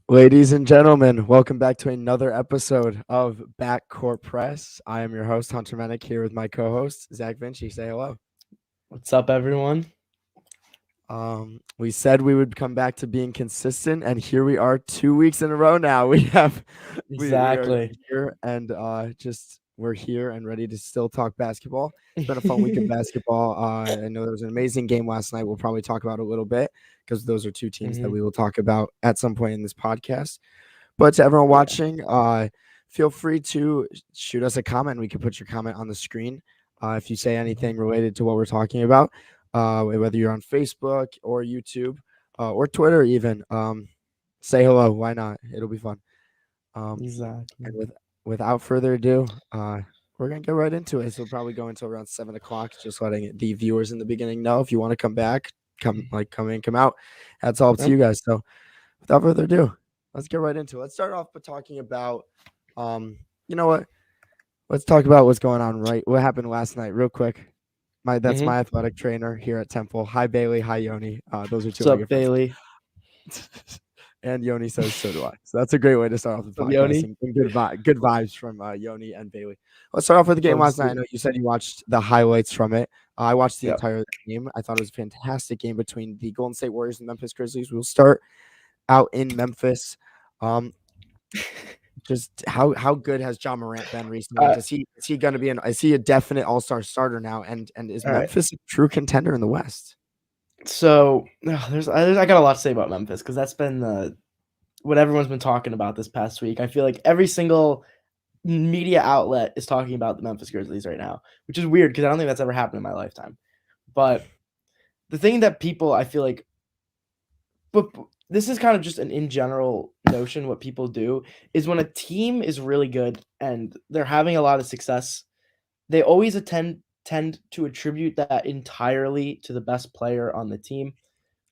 Ladies and gentlemen, welcome back to another episode of Backcourt Press. I am your host, Hunter Menick, here with my co-host, Zach Vinci. Say hello. What's up, everyone? We said we would come back to being consistent, and here we are 2 weeks in a row now. We are Exactly. here and we're here and ready to still talk basketball. It's been a fun week of basketball. I know there was an amazing game last night. We'll probably talk about a little bit because those are two teams that we will talk about at some point in this podcast. But to everyone Yeah. watching, feel free to shoot us a comment. We can put your comment on the screen if you say anything related to what we're talking about, whether you're on Facebook or YouTube or Twitter even. Say hello. Why not? It'll be fun. Exactly. And without further ado, we're gonna get right into it. So we'll probably go until around 7 o'clock, just letting the viewers in the beginning know if you want to come back, come in, come out. That's all up to Yep. you guys. So without further ado, let's get right into it. Let's start off by talking about, you know what? Let's talk about what's going on what happened last night, real quick. That's my athletic trainer here at Temple. Hi Bailey, hi Yoni. Those are two What's of my up, good friends. Bailey? And Yoni says, "So do I." So that's a great way to start off the What's up, podcast, Yoni? and good vibes from Yoni and Bailey. Let's start off with the game Love to last see night. I it. know you said you watched the highlights from it. I watched the Yep. entire game. I thought it was a fantastic game between the Golden State Warriors and Memphis Grizzlies. We'll start out in Memphis. Just how good has John Morant been recently? And is he going to be is he a definite All-Star starter now? And is All right. Memphis a true contender in the West? So I got a lot to say about Memphis because that's been what everyone's been talking about this past week. I feel like every single media outlet is talking about the Memphis Grizzlies right now, which is weird because I don't think that's ever happened in my lifetime. But the thing that people, I feel like, but this is kind of just an in general notion. What people do is when a team is really good and they're having a lot of success, they always tend to attribute that entirely to the best player on the team.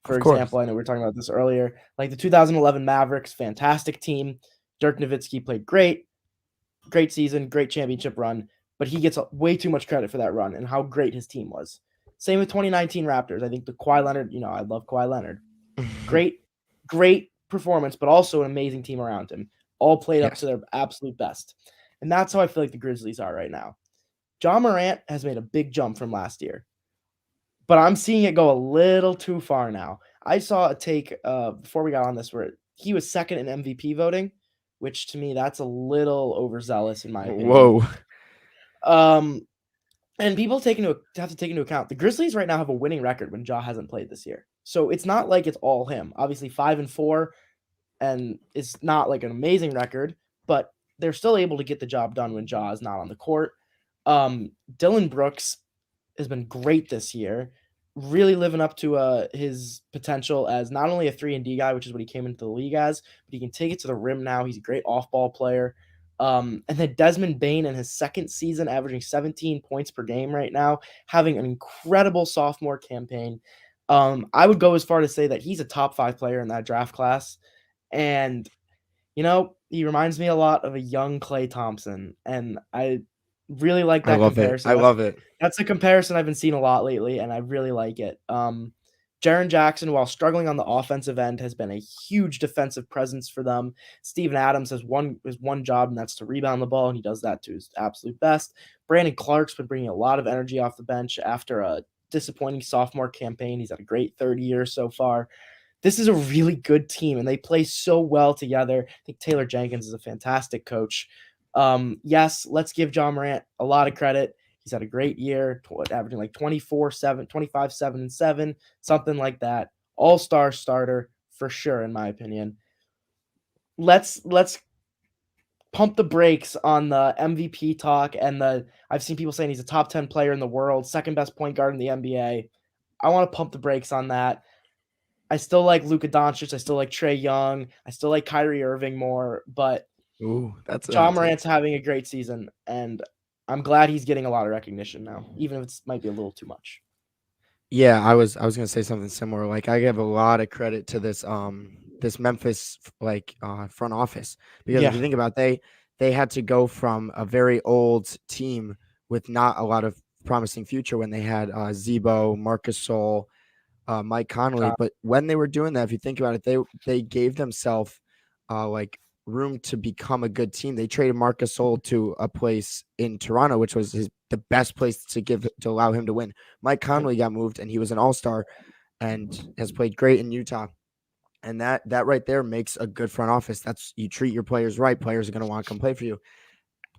For Of course. example, I know we were talking about this earlier, like the 2011 Mavericks, fantastic team. Dirk Nowitzki played great season, great championship run, but he gets way too much credit for that run and how great his team was. Same with 2019 Raptors. I think the Kawhi Leonard, I love Kawhi Leonard. Great performance, but also an amazing team around him. All played up to their absolute best. And that's how I feel like the Grizzlies are right now. John Morant has made a big jump from last year, but I'm seeing it go a little too far now. I saw a take before we got on this where he was second in MVP voting, which to me that's a little overzealous in my opinion. Whoa. And people have to take into account the Grizzlies right now have a winning record when Ja hasn't played this year, so it's not like it's all him. Obviously, 5-4, and it's not like an amazing record, but they're still able to get the job done when Ja is not on the court. Dylan Brooks has been great this year, really living up to his potential as not only a 3-and-D guy, which is what he came into the league as, but he can take it to the rim now. He's a great off-ball player. And then Desmond Bain in his second season, averaging 17 points per game right now, having an incredible sophomore campaign. I would go as far to say that he's a top 5 player in that draft class. And, he reminds me a lot of a young Klay Thompson. And I really like that comparison. I love it. That's a comparison I've been seeing a lot lately, and I really like it. Jaren Jackson, while struggling on the offensive end, has been a huge defensive presence for them. Steven Adams has one job, and that's to rebound the ball, and he does that to his absolute best. Brandon Clark's been bringing a lot of energy off the bench after a disappointing sophomore campaign. He's had a great third year so far. This is a really good team, and they play so well together. I think Taylor Jenkins is a fantastic coach. Yes, let's give John Morant a lot of credit. He's had a great year, averaging like 24-7, 25, 7, and 7, something like that. All-star starter for sure, in my opinion. Let's pump the brakes on the MVP talk and I've seen people saying he's a top 10 player in the world, second best point guard in the NBA. I want to pump the brakes on that. I still like Luka Doncic. I still like Trae Young. I still like Kyrie Irving more, but That's John Morant's having a great season, and I'm glad he's getting a lot of recognition now, even if it might be a little too much. Yeah, I was gonna say something similar. Like I give a lot of credit to this Memphis front office because if you think about it, they had to go from a very old team with not a lot of promising future when they had Zebo, Marcus Sol, Mike Conley. But when they were doing that, if you think about it, they gave themselves like room to become a good team. They traded Marc Gasol to a place in Toronto, which was the best place to allow him to win. Mike Conley got moved, and he was an all-star and has played great in Utah. And that right there makes a good front office. That's, you treat your players right. Players are going to want to come play for you.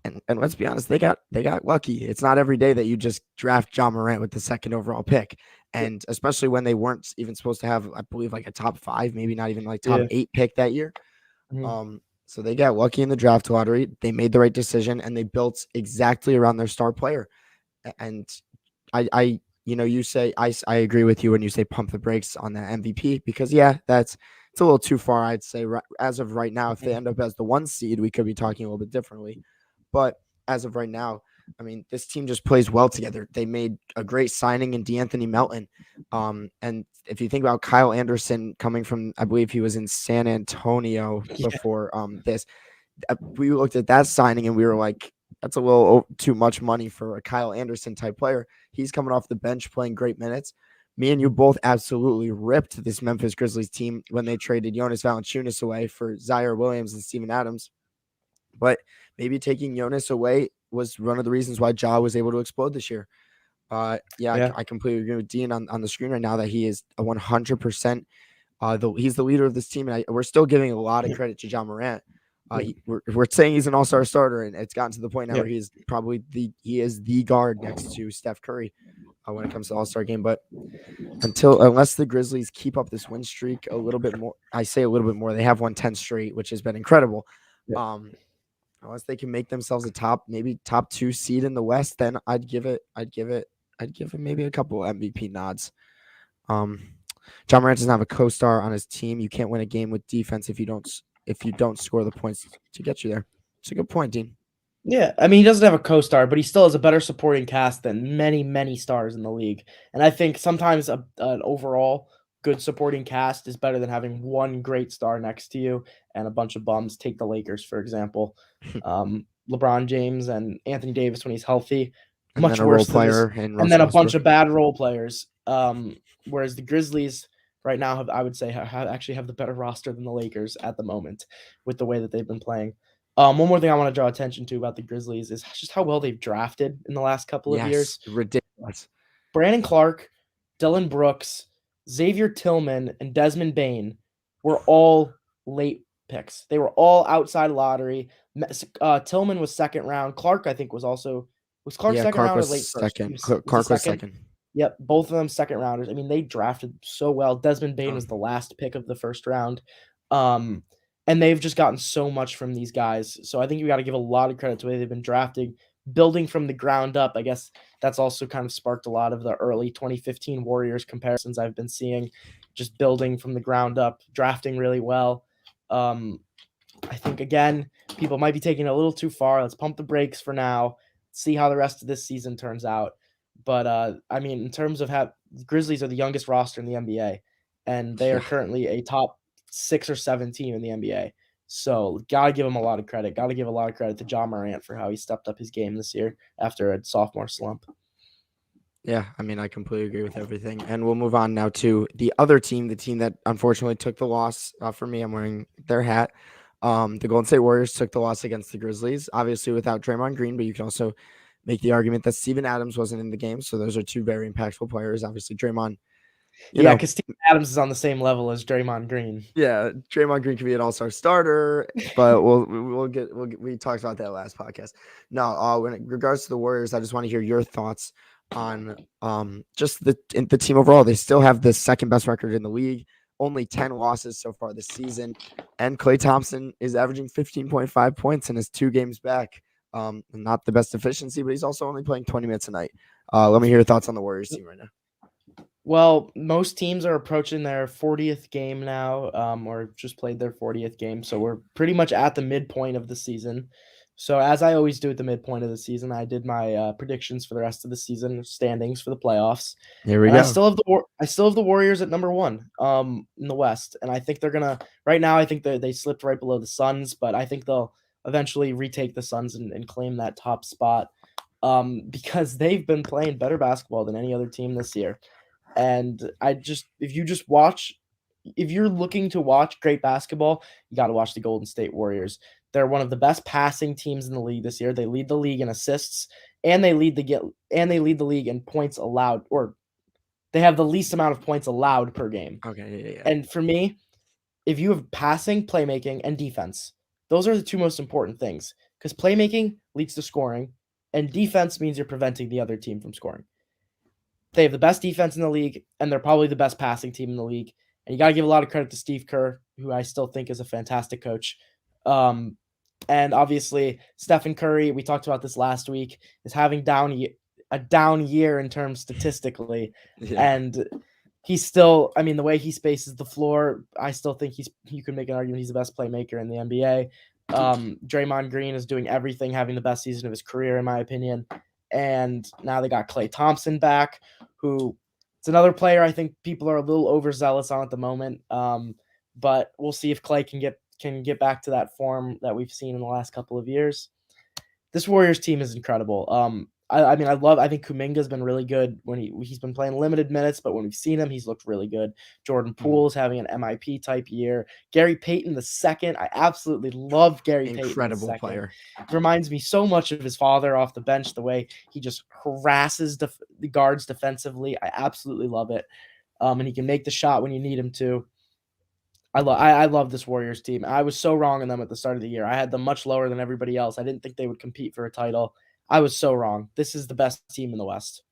And let's be honest, they got lucky. It's not every day that you just draft Ja Morant with the second overall pick. And especially when they weren't even supposed to have, I believe, like a top 5, maybe not even like top 8 pick that year. So they got lucky in the draft lottery. They made the right decision, and they built exactly around their star player. And I you say, I agree with you when you say pump the brakes on that MVP, because it's a little too far. I'd say as of right now, if they end up as the 1 seed, we could be talking a little bit differently. But as of right now, I mean, this team just plays well together. They made a great signing in DeAnthony Melton. And if you think about Kyle Anderson coming from, I believe he was in San Antonio before this, we looked at that signing and we were like, that's a little too much money for a Kyle Anderson type player. He's coming off the bench playing great minutes. Me and you both absolutely ripped this Memphis Grizzlies team when they traded Jonas Valanciunas away for Zaire Williams and Steven Adams. But maybe taking Jonas away was one of the reasons why Ja was able to explode this year. I completely agree with Dean on the screen right now that he is a 100%. He's the leader of this team, and we're still giving a lot of credit to Ja Morant. We're saying he's an all-star starter, and it's gotten to the point now where he's probably he is the guard next to Steph Curry when it comes to all-star game. But unless the Grizzlies keep up this win streak a little bit more, I say a little bit more, they have won 10 straight, which has been incredible. Unless they can make themselves a top 2 seed in the West, then I'd give it maybe a couple MVP nods. Ja Morant doesn't have a co-star on his team. You can't win a game with defense if you don't score the points to get you there. It's a good point, Dean. Yeah, I mean, he doesn't have a co-star, but he still has a better supporting cast than many, many stars in the league. And I think sometimes an overall good supporting cast is better than having one great star next to you and a bunch of bums. Take the Lakers, for example. LeBron James and Anthony Davis when he's healthy, and much worse than this. And then a bunch of bad role players. Whereas the Grizzlies right now I would say actually have the better roster than the Lakers at the moment with the way that they've been playing. One more thing I want to draw attention to about the Grizzlies is just how well they've drafted in the last couple of years. Ridiculous. Brandon Clark, Dillon Brooks, Xavier Tillman, and Desmond Bain were all late picks. They were all outside lottery. Tillman was second round. Clark, I think, was Clark second round or late second? First? Clark was second. Yep, both of them second rounders. I mean, they drafted so well. Desmond Bain was the last pick of the first round. And they've just gotten so much from these guys. So I think you got to give a lot of credit to the way they've been drafting, building from the ground up. I guess that's also kind of sparked a lot of the early 2015 Warriors comparisons I've been seeing, just building from the ground up, drafting really well. I think, again, people might be taking it a little too far. Let's pump the brakes for now, see how the rest of this season turns out. But, I mean, in terms of Grizzlies are the youngest roster in the NBA, and they are currently a top 6 or 7 team in the NBA. So gotta give him a lot of credit. Gotta give a lot of credit to Ja Morant for how he stepped up his game this year after a sophomore slump. Yeah, I mean, I completely agree with everything. And we'll move on now to the other team, the team that unfortunately took the loss. For me, I'm wearing their hat. The Golden State Warriors took the loss against the Grizzlies, obviously without Draymond Green, but you can also make the argument that Steven Adams wasn't in the game. So those are 2 very impactful players. Obviously, Draymond. Because Steven Adams is on the same level as Draymond Green. Yeah, Draymond Green could be an all-star starter, but we talked about that last podcast. No, in regards to the Warriors, I just want to hear your thoughts on just the team overall. They still have the second best record in the league, only 10 losses so far this season, and Klay Thompson is averaging 15.5 points in his 2 games back. Not the best efficiency, but he's also only playing 20 minutes a night. Let me hear your thoughts on the Warriors team right now. Well, most teams are approaching their 40th game now, or just played their 40th game. So we're pretty much at the midpoint of the season. So as I always do at the midpoint of the season, I did my predictions for the rest of the season, standings for the playoffs. Here we go. I still have the Warriors at number 1 in the West, and I think they're gonna. Right now, I think they slipped right below the Suns, but I think they'll eventually retake the Suns and claim that top spot because they've been playing better basketball than any other team this year. And if you just watch if you're looking to watch great basketball, you got to watch the Golden State Warriors. They're one of the best passing teams in the league this year. They lead the league in assists, and they lead the league in points allowed, or they have the least amount of points allowed per game. Okay, yeah. And for me, if you have passing, playmaking, and defense, those are the two most important things, because playmaking leads to scoring, and defense means you're preventing the other team from scoring. They have the best defense in the league, and they're probably the best passing team in the league. And you got to give a lot of credit to Steve Kerr, who I still think is a fantastic coach. And obviously, Stephen Curry, we talked about this last week, is having a down year in terms statistically. Yeah. And he's still, I mean, the way he spaces the floor, I still think you could make an argument he's the best playmaker in the NBA. Draymond Green is doing everything, having the best season of his career, in my opinion. And now they got Klay Thompson back, who it's another player I think people are a little overzealous on at the moment. But we'll see if Klay can get back to that form that we've seen in the last couple of years. This Warriors team is incredible. I think Kuminga's been really good when he's been playing limited minutes, but when we've seen him, he's looked really good. Jordan Poole's having an MIP type year. Gary Payton II, I absolutely love Gary Payton II. Incredible player. It reminds me so much of his father off the bench, the way he just harasses the guards defensively. I absolutely love it. And he can make the shot when you need him to. I love this Warriors team. I was so wrong on them at the start of the year. I had them much lower than everybody else. I didn't think they would compete for a title. I was so wrong. This is the best team in the West.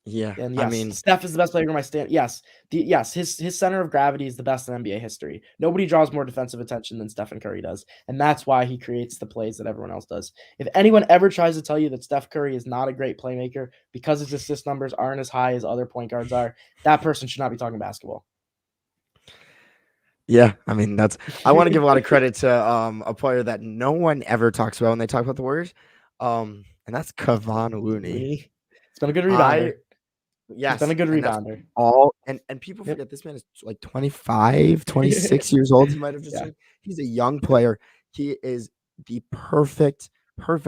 Yeah, and yes, I mean, Steph is the best player in my stand. Yes, his center of gravity is the best in NBA history. Nobody draws more defensive attention than Stephen Curry does, and that's why he creates the plays that everyone else does. If anyone ever tries to tell you that Steph Curry is not a great playmaker because his assist numbers aren't as high as other point guards are, that person should not be talking basketball. Yeah, I mean, I want to give a lot of credit to a player that no one ever talks about when they talk about the Warriors, and that's Kevon Looney. It's been a good rebounder. Yes, it's been a good rebounder. And people forget this man is like 25, 26 years old. He might have just he's a young player. He is the perfect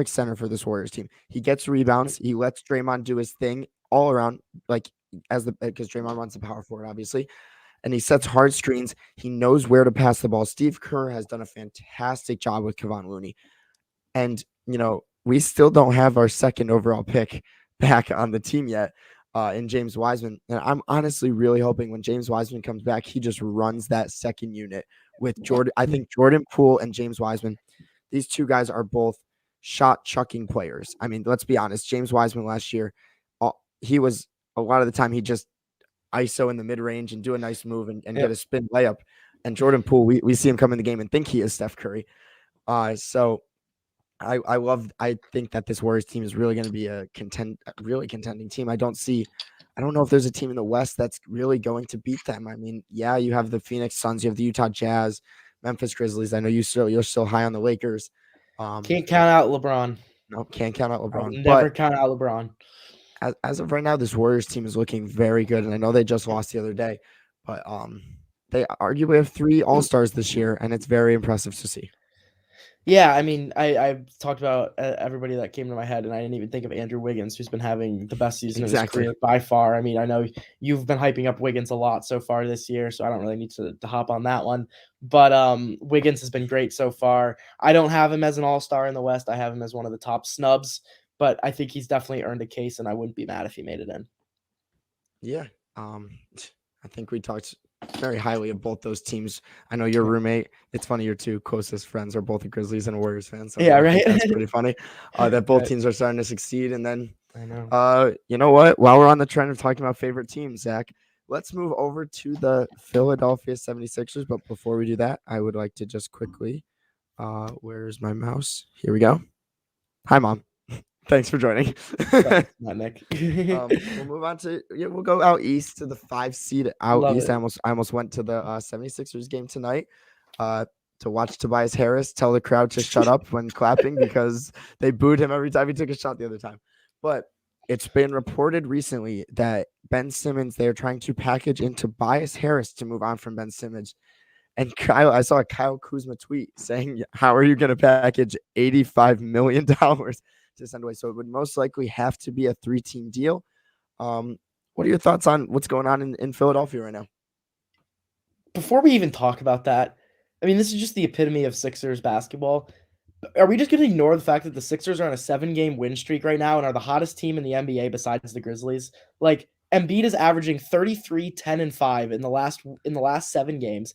center for this Warriors team. He gets rebounds. He lets Draymond do his thing all around, like because Draymond runs the power forward, obviously. And he sets hard screens. He knows where to pass the ball. Steve Kerr has done a fantastic job with Kevon Looney. And, we still don't have our second overall pick back on the team yet in James Wiseman. And I'm honestly really hoping when James Wiseman comes back, he just runs that second unit with Jordan. I think Jordan Poole and James Wiseman, these two guys are both shot chucking players. I mean, let's be honest. James Wiseman last year, he was a lot of the time he just ISO in the mid-range and do a nice move and get a spin layup. And Jordan Poole, we see him come in the game and think he is Steph Curry. So I think that this Warriors team is really going to be a really contending team. I don't know if there's a team in the West that's really going to beat them. I mean, yeah, you have the Phoenix Suns, you have the Utah Jazz, Memphis Grizzlies. I know you're still high on the Lakers. Can't count out LeBron. No, can't count out LeBron. Never count out LeBron. As of right now, this Warriors team is looking very good, and I know they just lost the other day, but they arguably have 3 All-Stars this year, and it's very impressive to see. Yeah, I mean, I talked about everybody that came to my head, and I didn't even think of Andrew Wiggins, who's been having the best season of his career by far. I mean, I know you've been hyping up Wiggins a lot so far this year, so I don't really need to hop on that one. But Wiggins has been great so far. I don't have him as an All-Star in the West. I have him as one of the top snubs, but I think he's definitely earned a case, and I wouldn't be mad if he made it in. Yeah, I think we talked very highly of both those teams. I know your roommate. It's funny, your 2 closest friends are both Grizzlies and Warriors fans. So yeah, right. That's pretty funny that both teams are starting to succeed. And then, I know. You know what? While we're on the trend of talking about favorite teams, Zach, let's move over to the Philadelphia 76ers. But before we do that, I would like to just quickly, where's my mouse? Here we go. Hi, Mom. Thanks for joining. Not Nick. We'll move on to we'll go out east to the 5 seed out Love east. it. I almost went to the 76ers game tonight to watch Tobias Harris tell the crowd to shut up when clapping because they booed him every time he took a shot the other time. But it's been reported recently that Ben Simmons, they're trying to package in Tobias Harris to move on from Ben Simmons. And I saw a Kyle Kuzma tweet saying, how are you going to package $85 million to send away? So it would most likely have to be a 3-team deal. What are your thoughts on what's going on in Philadelphia right now? before we even talk about that, I mean, this is just the epitome of Sixers basketball. Are we just going to ignore the fact that the Sixers are on a 7-game win streak right now and are the hottest team in the NBA besides the Grizzlies? Like Embiid is averaging 33, 10, and 5 in the last 7 games,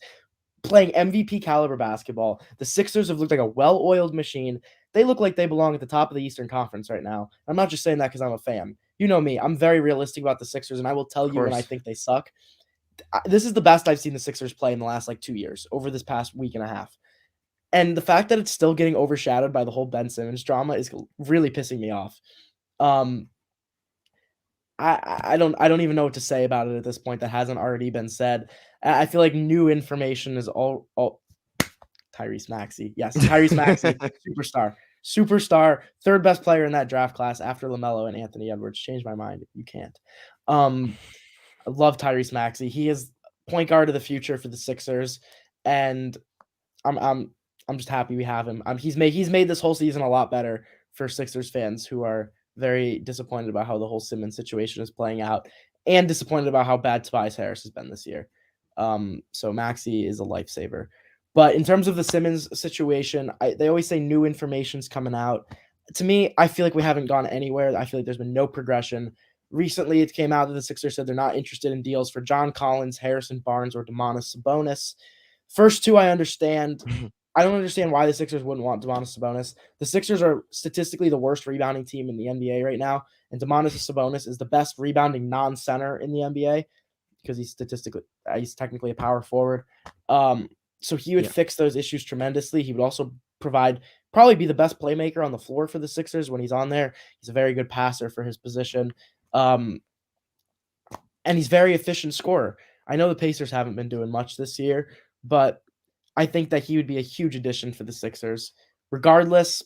playing MVP caliber basketball. The Sixers have looked like a well-oiled machine. They look like they belong at the top of the Eastern Conference right now. I'm not just saying that because I'm a fan. You know me. I'm very realistic about the Sixers, and I will tell Of you when I course. think they suck. This is the best I've seen the Sixers play in the last 2 years, over this past week and a half. And the fact that it's still getting overshadowed by the whole Ben Simmons drama is really pissing me off. Um, I don't even know what to say about it at this point that hasn't already been said. I feel like new information is all Tyrese Maxey. Yes, Tyrese Maxey, superstar, third best player in that draft class after LaMelo and Anthony Edwards. Change my mind. You can't. I love Tyrese Maxey. He is point guard of the future for the Sixers, and I'm just happy we have him. He's made this whole season a lot better for Sixers fans who are very disappointed about how the whole Simmons situation is playing out, and disappointed about how bad Tobias Harris has been this year. So Maxey is a lifesaver. But in terms of the Simmons situation, they always say new information's coming out. To me, I feel like we haven't gone anywhere. I feel like there's been no progression. Recently, it came out that the Sixers said they're not interested in deals for John Collins, Harrison Barnes, or Domantas Sabonis. First two, I understand. I don't understand why the Sixers wouldn't want Domantas Sabonis. The Sixers are statistically the worst rebounding team in the NBA right now, and Domantas Sabonis is the best rebounding non-center in the NBA because he's technically a power forward. So he would fix those issues tremendously. He would also probably be the best playmaker on the floor for the Sixers when he's on there. He's a very good passer for his position. And he's very efficient scorer. I know the Pacers haven't been doing much this year, but I think that he would be a huge addition for the Sixers. Regardless,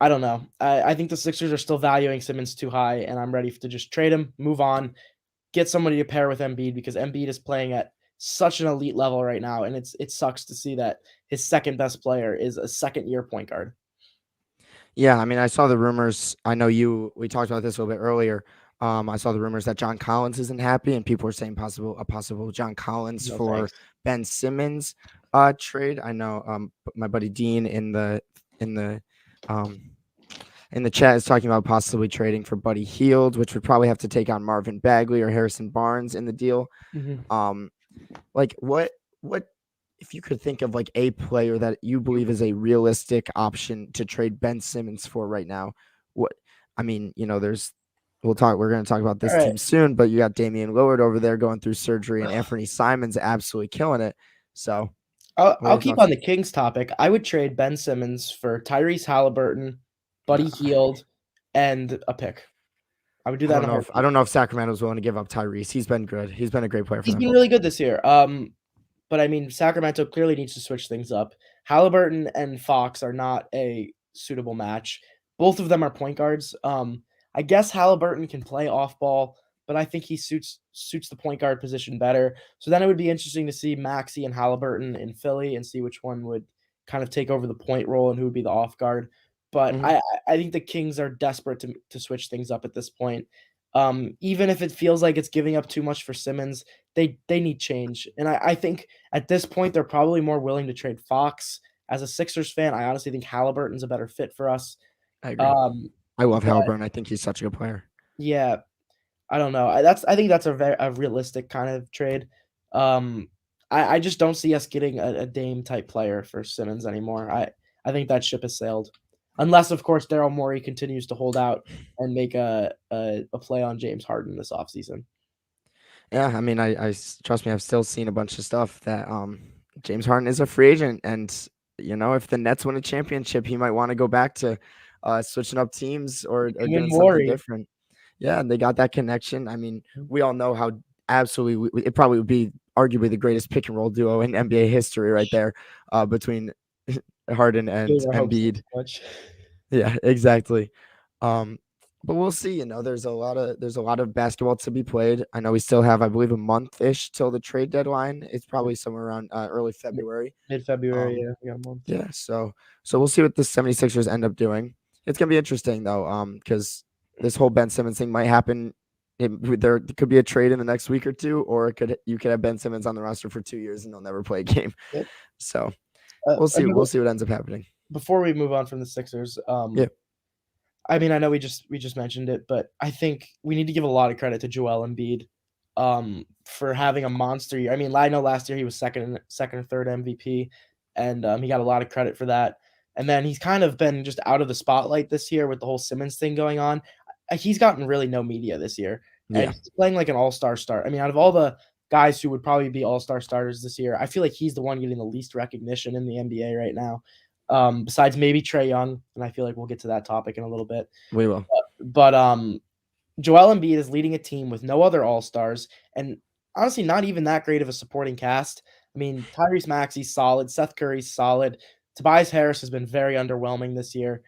I don't know. I think the Sixers are still valuing Simmons too high, and I'm ready to just trade him, move on, get somebody to pair with Embiid because Embiid is playing at such an elite level right now, and it sucks to see that his second best player is a second-year point guard. Yeah, I mean, I saw the rumors. I know we talked about this a little bit earlier. I saw the rumors that John Collins isn't happy, and people were saying a possible John Collins for Thanks. Ben Simmons trade. I know my buddy Dean in the chat is talking about possibly trading for Buddy Hield, which would probably have to take on Marvin Bagley or Harrison Barnes in the deal. Like what if you could think of like a player that you believe is a realistic option to trade Ben Simmons for right now? We're going to talk about this team soon, but you got Damian Lillard over there going through surgery and Anthony Simons absolutely killing it. So I'll keep on the Kings topic. I would trade Ben Simmons for Tyrese Halliburton, Buddy Hield, and a pick. I would do that. I don't know if Sacramento's willing to give up Tyrese. He's been good. He's been a great player for them. He's been really good this year. But I mean, Sacramento clearly needs to switch things up. Halliburton and Fox are not a suitable match. Both of them are point guards. I guess Halliburton can play off ball, but I think he suits the point guard position better. So then it would be interesting to see Maxey and Halliburton in Philly and see which one would kind of take over the point role and who would be the off guard. But I think the Kings are desperate to switch things up at this point. Even if it feels like it's giving up too much for Simmons, they need change. And I think at this point, they're probably more willing to trade Fox. As a Sixers fan, I honestly think Halliburton's a better fit for us. I agree. I love Halliburton. I think he's such a good player. Yeah. I don't know. I think that's a realistic kind of trade. I just don't see us getting a Dame type player for Simmons anymore. I think that ship has sailed. Unless, of course, Daryl Morey continues to hold out and make a play on James Harden this offseason. Yeah, I mean, I trust me, I've still seen a bunch of stuff that James Harden is a free agent, and if the Nets win a championship, he might want to go back to switching up teams or doing something different. Yeah, they got that connection. I mean, we all know how absolutely it probably would be arguably the greatest pick and roll duo in NBA history right there between Harden and Embiid. Yeah, exactly. But we'll see. There's a lot of basketball to be played. I know we still have, I believe, a month-ish till the trade deadline. It's probably somewhere around early February. Mid-February, we got a month. Yeah, so we'll see what the 76ers end up doing. It's gonna be interesting though, because this whole Ben Simmons thing might happen there could be a trade in the next week or two, or you could have Ben Simmons on the roster for 2 years and he'll never play a game. Yep. So we'll see. We'll see what ends up happening. Before we move on from the Sixers, Yeah. I mean, I know we just mentioned it, but I think we need to give a lot of credit to Joel Embiid for having a monster year. I mean, I know last year he was second or third MVP, and he got a lot of credit for that. And then he's kind of been just out of the spotlight this year with the whole Simmons thing going on. He's gotten really no media this year, and he's playing like an all-star start. I mean, out of all the guys who would probably be all-star starters this year, I feel like he's the one getting the least recognition in the NBA right now. Besides maybe Trae Young, and I feel like we'll get to that topic in a little bit. We will. But Joel Embiid is leading a team with no other all-stars, and honestly, not even that great of a supporting cast. I mean, Tyrese Maxey's solid, Seth Curry's solid, Tobias Harris has been very underwhelming this year.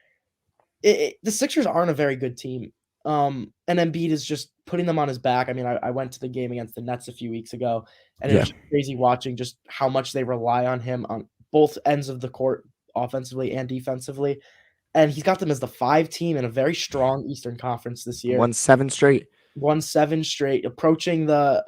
The Sixers aren't a very good team, and Embiid is just putting them on his back. I mean, I went to the game against the Nets a few weeks ago, and it was crazy watching just how much they rely on him on both ends of the court, offensively and defensively. And he's got them as the 5 team in a very strong Eastern Conference this year. Won 7 straight. Won 7 straight, approaching the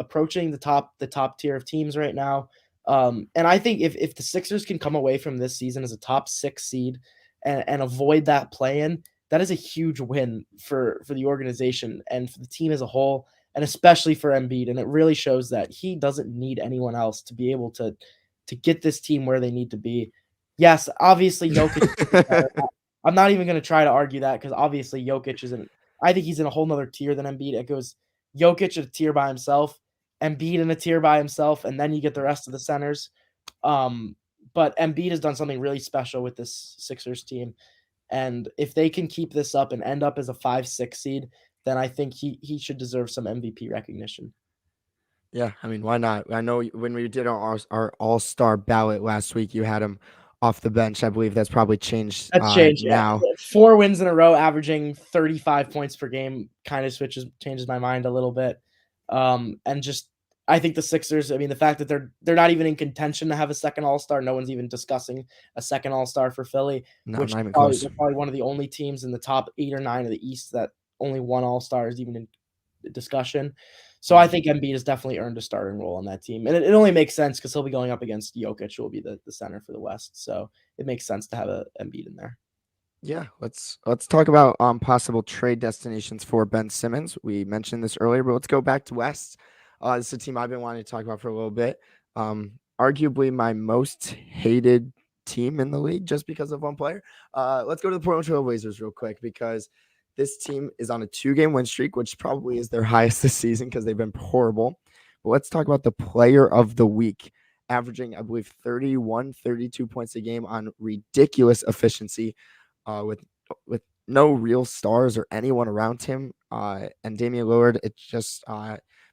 top tier of teams right now. And I think if the Sixers can come away from this season as a top 6 seed and avoid that play-in, that is a huge win for the organization and for the team as a whole, and especially for Embiid. And it really shows that he doesn't need anyone else to be able to get this team where they need to be. Yes, obviously Jokic. I'm not even going to try to argue that because obviously Jokic isn't. I think he's in a whole nother tier than Embiid. It goes Jokic at a tier by himself, Embiid in a tier by himself, and then you get the rest of the centers. But Embiid has done something really special with this Sixers team. And if they can keep this up and end up as a 5-6 seed, then I think he should deserve some MVP recognition. Yeah, I mean, why not? I know when we did our all-star ballot last week, you had him off the bench. I believe that's probably changed. That's changed now. Yeah. 4 wins in a row, averaging 35 points per game, kind of changes my mind a little bit. And just I think the Sixers, I mean, the fact that they're not even in contention to have a second all-star, no one's even discussing a second all-star for Philly, which is probably one of the only teams in the top 8 or 9 of the East that only one all-star is even in discussion. So I think Embiid has definitely earned a starting role on that team. And it only makes sense because he'll be going up against Jokic, who will be the center for the West. So it makes sense to have a Embiid in there. Yeah, let's talk about possible trade destinations for Ben Simmons. We mentioned this earlier, but let's go back to West. This is a team I've been wanting to talk about for a little bit. Arguably my most hated team in the league just because of one player. Let's go to the Portland Trail Blazers real quick because this team is on a 2-game win streak, which probably is their highest this season because they've been horrible. But let's talk about the player of the week, averaging, I believe, 31, 32 points a game on ridiculous efficiency with no real stars or anyone around him. And Damian Lillard, it just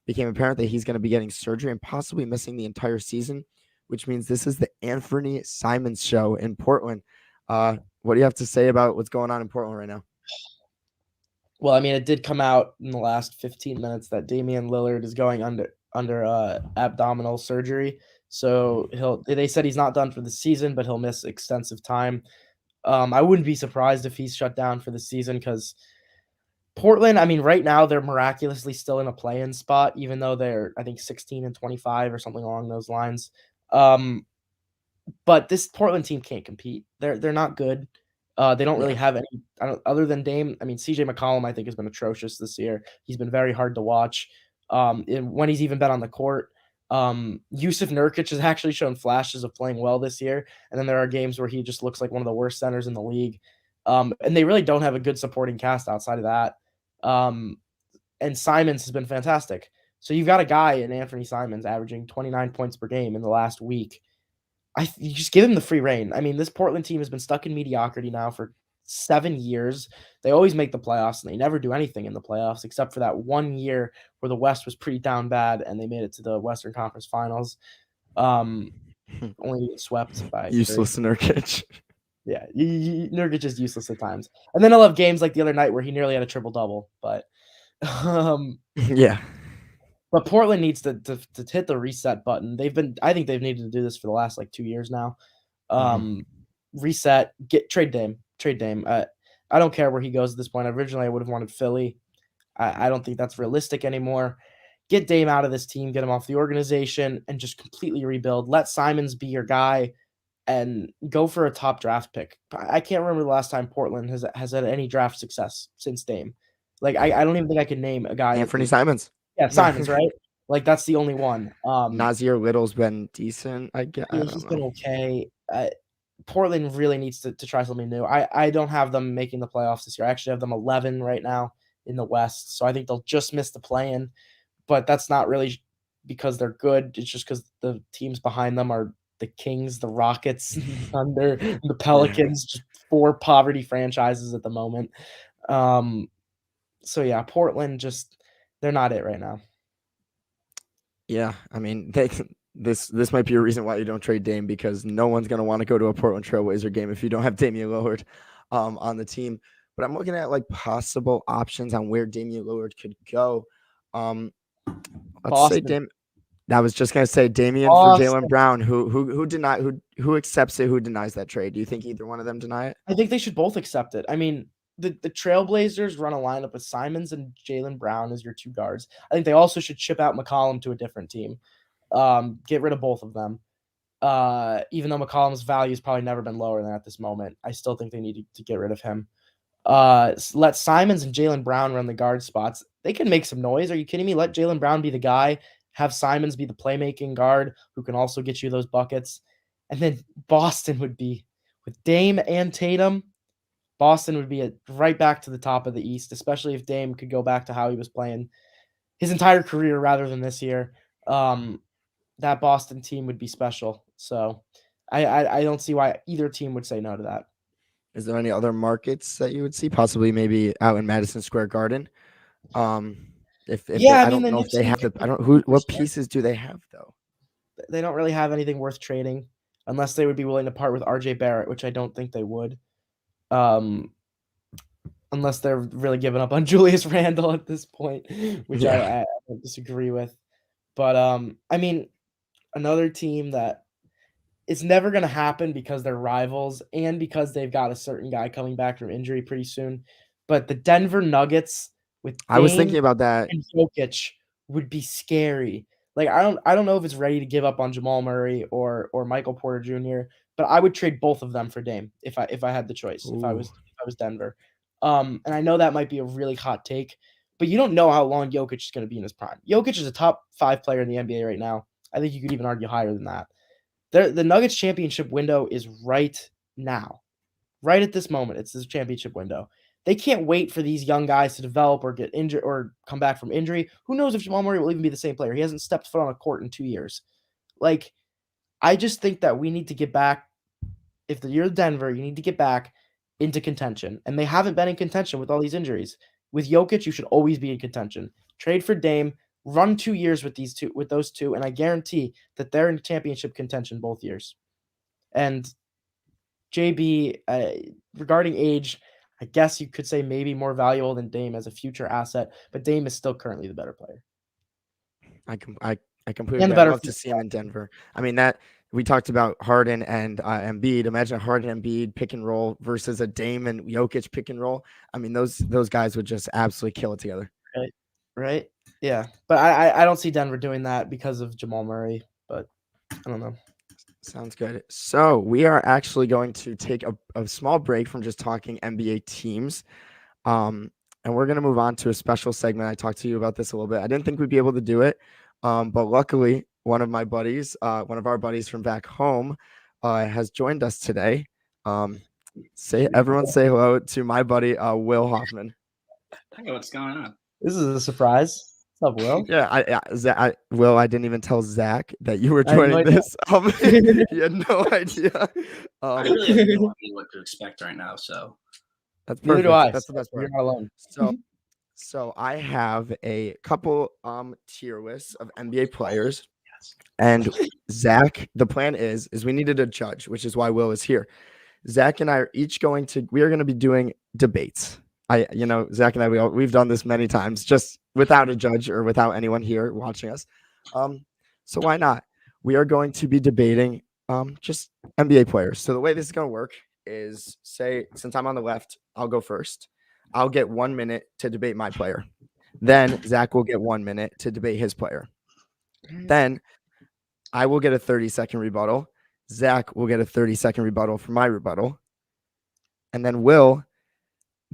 became apparent that he's going to be getting surgery and possibly missing the entire season, which means this is the Anthony Simons show in Portland. What do you have to say about what's going on in Portland right now? Well, I mean, it did come out in the last 15 minutes that Damian Lillard is going under abdominal surgery. So they said he's not done for the season, but he'll miss extensive time. I wouldn't be surprised if he's shut down for the season because Portland, I mean, right now they're miraculously still in a play-in spot, even though they're, I think, 16-25 or something along those lines. But this Portland team can't compete. They're not good. They don't really have any other than Dame. I mean, CJ McCollum, I think, has been atrocious this year. He's been very hard to watch. When he's even been on the court, Yusuf Nurkic has actually shown flashes of playing well this year. And then there are games where he just looks like one of the worst centers in the league. And they really don't have a good supporting cast outside of that. And Simons has been fantastic. So you've got a guy in Anthony Simons averaging 29 points per game in the last week. You just give him the free reign. I mean, this Portland team has been stuck in mediocrity now for 7 years. They always make the playoffs, and they never do anything in the playoffs except for that 1 year where the West was pretty down bad, and they made it to the Western Conference Finals. Only swept by useless Nurkic. Yeah, Nurkic is useless at times. And then I'll have games like the other night where he nearly had a triple-double. But yeah. But Portland needs to hit the reset button. I think they've needed to do this for the last 2 years now. Reset, trade Dame. I don't care where he goes at this point. Originally, I would have wanted Philly. I don't think that's realistic anymore. Get Dame out of this team, get him off the organization, and just completely rebuild. Let Simons be your guy and go for a top draft pick. I can't remember the last time Portland has had any draft success since Dame. Like I don't even think I could name a guy. Anthony Simons. Yeah, Simons, right? Like that's the only one. Nasir Little's been decent. I guess. Yeah, he's been okay. Portland really needs to try something new. I don't have them making the playoffs this year. I actually have them 11 right now in the West, so I think they'll just miss the play-in. But that's not really because they're good. It's just because the teams behind them are the Kings, the Rockets, the Thunder, the Pelicans, just 4 poverty franchises at the moment. So yeah, Portland they're not it right now. Yeah, I mean this might be a reason why you don't trade Dame, because no one's gonna want to go to a Portland Trailblazer game if you don't have Damian Lillard on the team. But I'm looking at like possible options on where Damian Lillard could go. Let's say Dame. I was just gonna say Damian for Jaylen Brown. Who accepts it? Who denies that trade? Do you think either one of them deny it? I think they should both accept it. I mean, the Trailblazers run a lineup with Simons and Jaylen Brown as your 2 guards. I think they also should ship out McCollum to a different team. Get rid of both of them. Even though McCollum's value has probably never been lower than at this moment, I still think they need to get rid of him. Let Simons and Jaylen Brown run the guard spots. They can make some noise. Are you kidding me? Let Jaylen Brown be the guy. Have Simons be the playmaking guard who can also get you those buckets. And then Boston would be, with Dame and Tatum, Boston would be right back to the top of the East, especially if Dame could go back to how he was playing his entire career rather than this year. That Boston team would be special. So I don't see why either team would say no to that. Is there any other markets that you would see? Possibly maybe out in Madison Square Garden. I don't know if they have what pieces do they have though? They don't really have anything worth trading unless they would be willing to part with RJ Barrett, which I don't think they would. Unless they're really giving up on Julius Randle at this point, which I disagree with. But I mean, another team that it's never going to happen because they're rivals and because they've got a certain guy coming back from injury pretty soon. But the Denver Nuggets with Dame I was thinking about that, and Jokic would be scary. Like I don't know if it's ready to give up on Jamal Murray or Michael Porter Jr., but I would trade both of them for Dame if I had the choice. Ooh. If I was Denver. And I know that might be a really hot take, but you don't know how long Jokic is going to be in his prime. Jokic is a top 5 player in the NBA right now. I think you could even argue higher than that. The Nuggets championship window is right now. Right at this moment, it's this championship window. They can't wait for these young guys to develop or get injured or come back from injury. Who knows if Jamal Murray will even be the same player? He hasn't stepped foot on a court in 2 years. Like, I just think that we need to get back. If you're Denver, you need to get back into contention. And they haven't been in contention with all these injuries. With Jokic, you should always be in contention. Trade for Dame, run 2 years with those two, and I guarantee that they're in championship contention both years. And JB, regarding age, I guess you could say maybe more valuable than Dame as a future asset, but Dame is still currently the better player. I completely agree. I'd love to see him in Denver. I mean, that we talked about Harden and Embiid. Imagine Harden and Embiid pick and roll versus a Dame and Jokic pick and roll. I mean, those guys would just absolutely kill it together. Right. Yeah. But I don't see Denver doing that because of Jamal Murray, but I don't know. Sounds good. So we are actually going to take a small break from just talking NBA teams. And we're going to move on to a special segment. I talked to you about this a little bit. I didn't think we'd be able to do it. But luckily, one of our buddies from back home has joined us today. Everyone say hello to my buddy, Will Hoffman. Hey, what's going on? This is a surprise. What's up, Will? Yeah, Will, I didn't even tell Zach that you were joining this. He had no idea. I really have no idea what to expect right now, so that's perfect. Neither do I. That's the best part. You're not alone. So I have a couple tier lists of NBA players, and Zach. The plan is we needed a judge, which is why Will is here. Zach and I are each going to be doing debates. Zach and I, we've done this many times, just without a judge or without anyone here watching us. So why not? We are going to be debating just NBA players. So the way this is going to work is, since I'm on the left, I'll go first. I'll get 1 minute to debate my player. Then Zach will get 1 minute to debate his player. Then I will get a 30-second rebuttal. Zach will get a 30-second rebuttal for my rebuttal. And then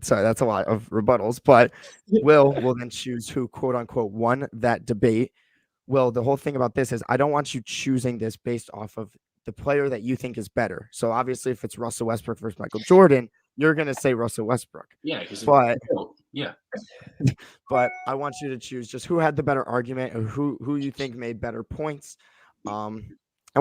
sorry, that's a lot of rebuttals, but will then choose who, quote unquote, won that debate. The whole thing about this is I don't want you choosing this based off of the player that you think is better. So obviously, if it's Russell Westbrook versus Michael Jordan, you're going to say Russell Westbrook. Yeah, but I want you to choose just who had the better argument or who you think made better points. And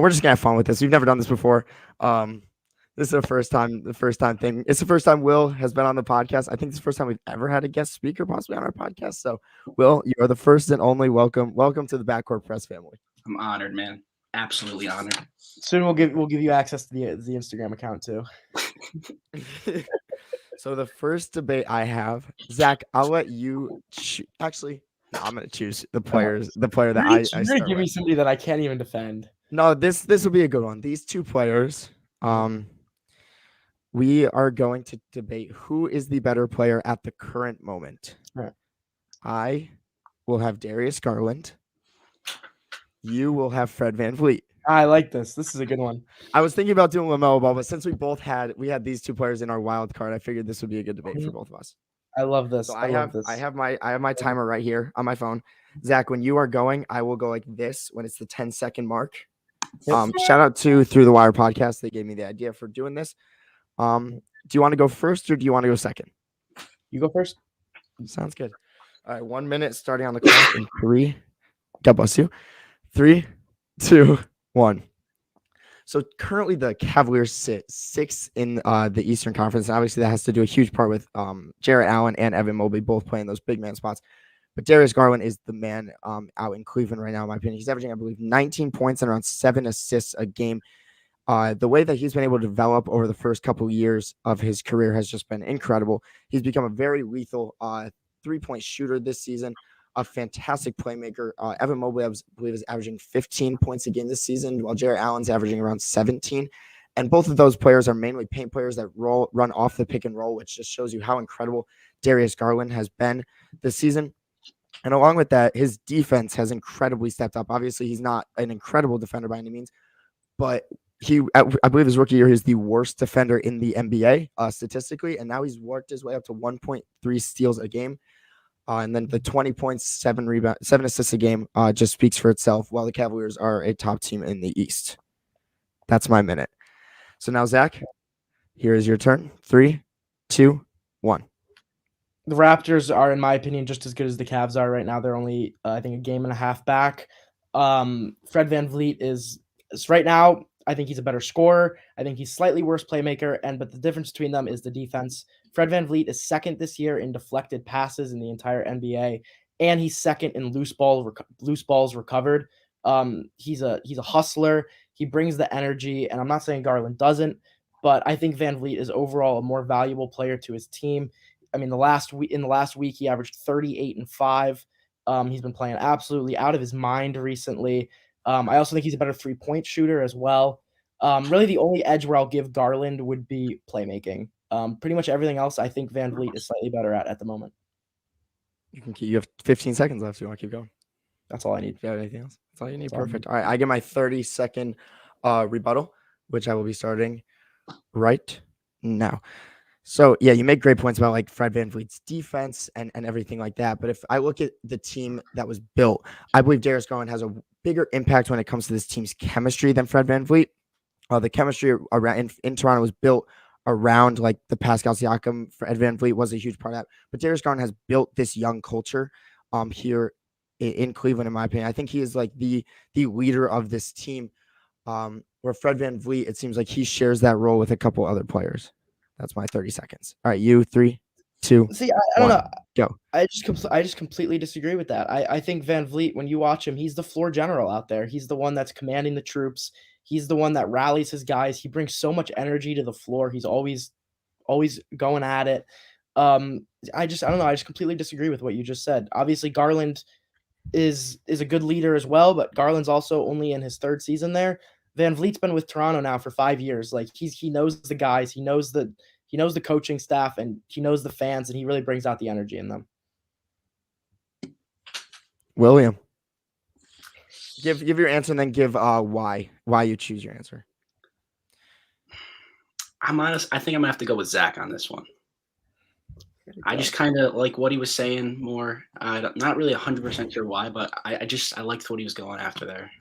we're just gonna have fun with this. We've never done this before. This is the first time thing. It's the first time Will has been on the podcast. I think it's the first time we've ever had a guest speaker possibly on our podcast. So, Will, you are the first and only. Welcome to the Backcourt Press family. I'm honored, man. Absolutely honored. Soon we'll give you access to the Instagram account too. So the first debate I have, Zach, I'll let you actually. No, I'm gonna choose the player that you're gonna give me somebody that I can't even defend. No, this will be a good one. These two players, we are going to debate who is the better player at the current moment. Right. I will have Darius Garwin. You will have Fred VanVleet. I like this. This is a good one. I was thinking about doing LaMelo Ball, but since we had these two players in our wild card, I figured this would be a good debate for both of us. I love this. So I have my timer right here on my phone. Zach, when you are going, I will go like this when it's the 10-second mark. Shout out to Through the Wire podcast. They gave me the idea for doing this. Do you want to go first or do you want to go second? You go first. Sounds good. All right, 1 minute starting on the clock in 3. God bless you. 3, 2, 1. So currently the Cavaliers sit 6th in the Eastern Conference. And obviously that has to do a huge part with Jarrett Allen and Evan Mobley both playing those big man spots. But Darius Garwin is the man out in Cleveland right now, in my opinion. He's averaging, I believe, 19 points and around 7 assists a game. The way that he's been able to develop over the first couple of years of his career has just been incredible. He's become a very lethal three-point shooter this season, a fantastic playmaker. Evan Mobley, I believe, is averaging 15 points a game this season, while Jarrett Allen's averaging around 17. And both of those players are mainly paint players that run off the pick and roll, which just shows you how incredible Darius Garwin has been this season. And along with that, his defense has incredibly stepped up. Obviously, he's not an incredible defender by any means, but I believe his rookie year, he's the worst defender in the NBA statistically, and now he's worked his way up to 1.3 steals a game. And then the 20 points, 7 assists a game just speaks for itself, while the Cavaliers are a top team in the East. That's my minute. So now, Zach, here is your turn. 3, 2, 1. The Raptors are, in my opinion, just as good as the Cavs are right now. They're only, I think, a game and a half back. Fred VanVleet is right now, I think he's a better scorer. I think he's slightly worse playmaker, but the difference between them is the defense. Fred VanVleet is second this year in deflected passes in the entire NBA, and he's second in loose balls recovered. He's a hustler. He brings the energy, and I'm not saying Garland doesn't, but I think VanVleet is overall a more valuable player to his team. I mean, in the last week, he averaged 38 and 5. He's been playing absolutely out of his mind recently. I also think he's a better 3-point shooter as well. Really, the only edge where I'll give Garland would be playmaking. Pretty much everything else, I think VanVleet is slightly better at the moment. You have 15 seconds left. So you want to keep going? That's all I need. If you have anything else, that's all you need. Perfect. All right, I get my 30-second rebuttal, which I will be starting right now. So, yeah, you make great points about like Fred VanVleet's defense and everything like that. But if I look at the team that was built, I believe Darius Garwin has a bigger impact when it comes to this team's chemistry than Fred VanVleet. The chemistry around in Toronto was built around like the Pascal Siakam. Fred VanVleet was a huge part of that. But Darius Garwin has built this young culture here in Cleveland, in my opinion. I think he is like the leader of this team, where Fred VanVleet, it seems like he shares that role with a couple other players. That's my 30 seconds. All right, you 3, 2. See, I don't know. Go. I just completely disagree with that. I think VanVleet, when you watch him, he's the floor general out there. He's the one that's commanding the troops. He's the one that rallies his guys. He brings so much energy to the floor. He's always going at it. I don't know. I just completely disagree with what you just said. Obviously, Garland is a good leader as well, but Garland's also only in his 3rd season there. VanVleet's been with Toronto now for 5 years. Like he knows the guys, he knows the coaching staff, and he knows the fans, and he really brings out the energy in them. William. Give your answer and then give why you choose your answer. I'm honest. I think I'm gonna have to go with Zach on this one. I just kind of like what he was saying more. Not really 100% sure why, but I liked what he was going after there.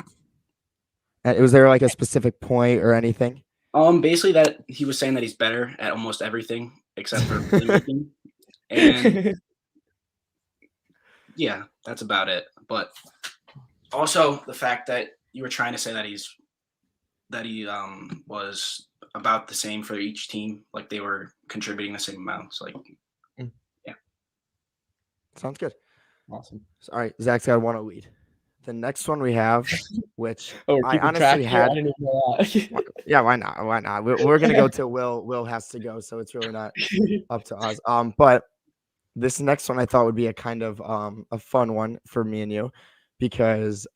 Was there like a specific point or anything? Basically that he was saying that he's better at almost everything except for playmaking, and yeah, that's about it. But also the fact that you were trying to say that he was about the same for each team, like they were contributing the same amounts. Like, yeah, sounds good. Awesome. All right, Zach's got 1-0 lead. The next one we have, which I honestly had. I didn't know that. Yeah, why not? Why not? We're gonna go till Will has to go, so it's really not up to us. But this next one I thought would be a kind of a fun one for me and you, because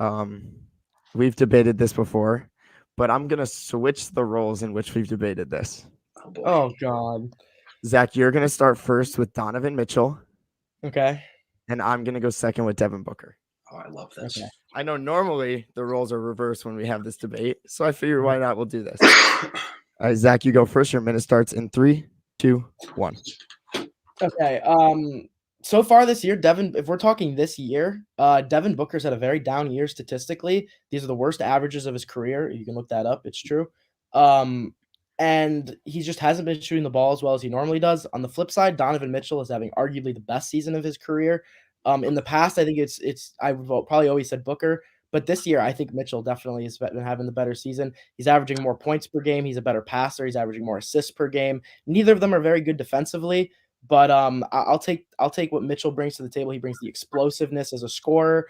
we've debated this before, but I'm gonna switch the roles in which we've debated this. Oh boy. Oh God. Zach, you're gonna start first with Donovan Mitchell. Okay. And I'm gonna go second with Devin Booker. Oh, I love this. Okay. I know normally the roles are reversed when we have this debate, so I figure why not? We'll do this. All right, Zach, you go first. Your minute starts in 3, 2, 1. Okay. So far this year, if we're talking this year, Devin Booker's had a very down year statistically. These are the worst averages of his career. You can look that up. It's true. And he just hasn't been shooting the ball as well as he normally does. On the flip side, Donovan Mitchell is having arguably the best season of his career. In the past, I think I would probably always said Booker, but this year I think Mitchell definitely has been having the better season. He's averaging more points per game. He's a better passer. He's averaging more assists per game. Neither of them are very good defensively, but I'll take what Mitchell brings to the table. He brings the explosiveness as a scorer.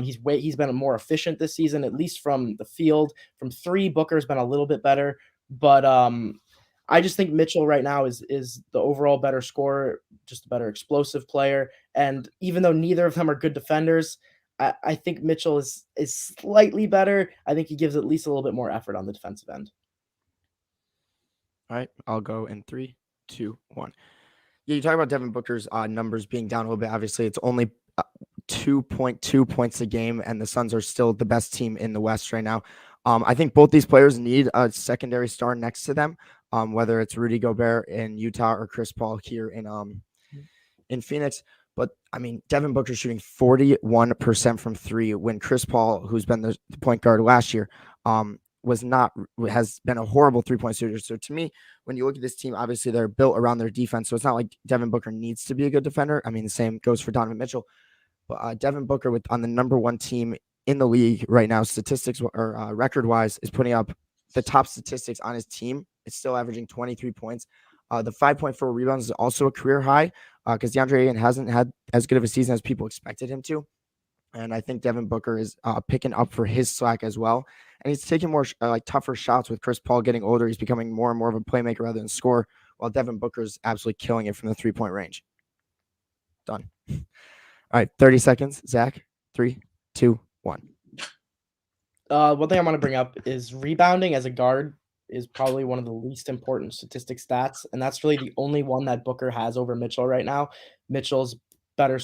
He's been more efficient this season, at least from the field. From three, Booker's been a little bit better, but I just think Mitchell right now is the overall better scorer, just a better explosive player. And even though neither of them are good defenders, I think Mitchell is slightly better. I think he gives at least a little bit more effort on the defensive end. All right, I'll go in 3, 2, 1. Yeah, you talk about Devin Booker's numbers being down a little bit. Obviously, it's only 2.2 points a game, and the Suns are still the best team in the West right now. I think both these players need a secondary star next to them, whether it's Rudy Gobert in Utah or Chris Paul here in Phoenix. But I mean, Devin Booker shooting 41% from three when Chris Paul, who's been the point guard last year, has been a horrible 3-point shooter. So to me, when you look at this team, obviously they're built around their defense. So it's not like Devin Booker needs to be a good defender. I mean, the same goes for Donovan Mitchell. But Devin Booker, on the number one team in the league right now, statistics or record-wise, is putting up the top statistics on his team. It's still averaging 23 points. The 5.4 rebounds is also a career high because DeAndre Ayton hasn't had as good of a season as people expected him to. And I think Devin Booker is picking up for his slack as well. And he's taking more tougher shots with Chris Paul getting older. He's becoming more and more of a playmaker rather than scorer, while Devin Booker is absolutely killing it from the 3-point range. Done. All right, 30 seconds. Zach, 3, 2, 1. One thing I want to bring up is rebounding as a guard is probably one of the least important statistic stats, and that's really the only one that Booker has over Mitchell right now. Mitchell's better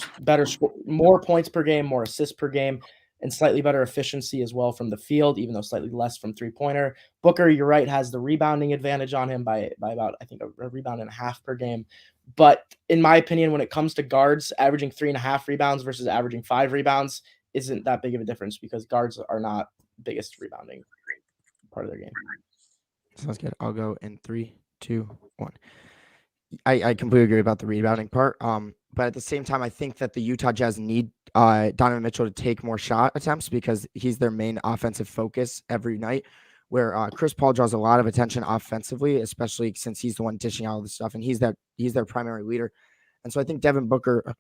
more points per game, more assists per game, and slightly better efficiency as well from the field, even though slightly less from three-pointer. Booker, you're right, has the rebounding advantage on him by about, I think, a rebound and a half per game. But in my opinion, when it comes to guards, averaging 3.5 rebounds versus averaging 5 rebounds isn't that big of a difference because guards are not biggest rebounding part of their game. Sounds good. I'll go in 3, 2, 1. I completely agree about the rebounding part. But at the same time, I think that the Utah Jazz need Donovan Mitchell to take more shot attempts because he's their main offensive focus every night, where Chris Paul draws a lot of attention offensively, especially since he's the one dishing out all the stuff and he's their primary leader. And so I think Devin Booker,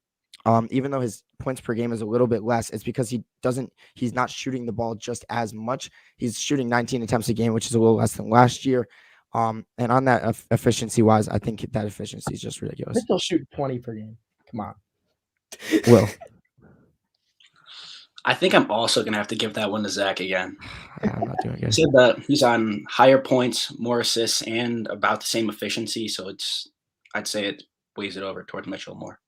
even though his points per game is a little bit less, it's because he's not shooting the ball just as much. He's shooting 19 attempts a game, which is a little less than last year. And on that efficiency wise, I think that efficiency is just ridiculous. They still shoot 20 per game. Come on. Will. I think I'm also going to have to give that one to Zach again. I'm not doing good. He said that he's on higher points, more assists, and about the same efficiency. So I'd say it weighs it over towards Mitchell more.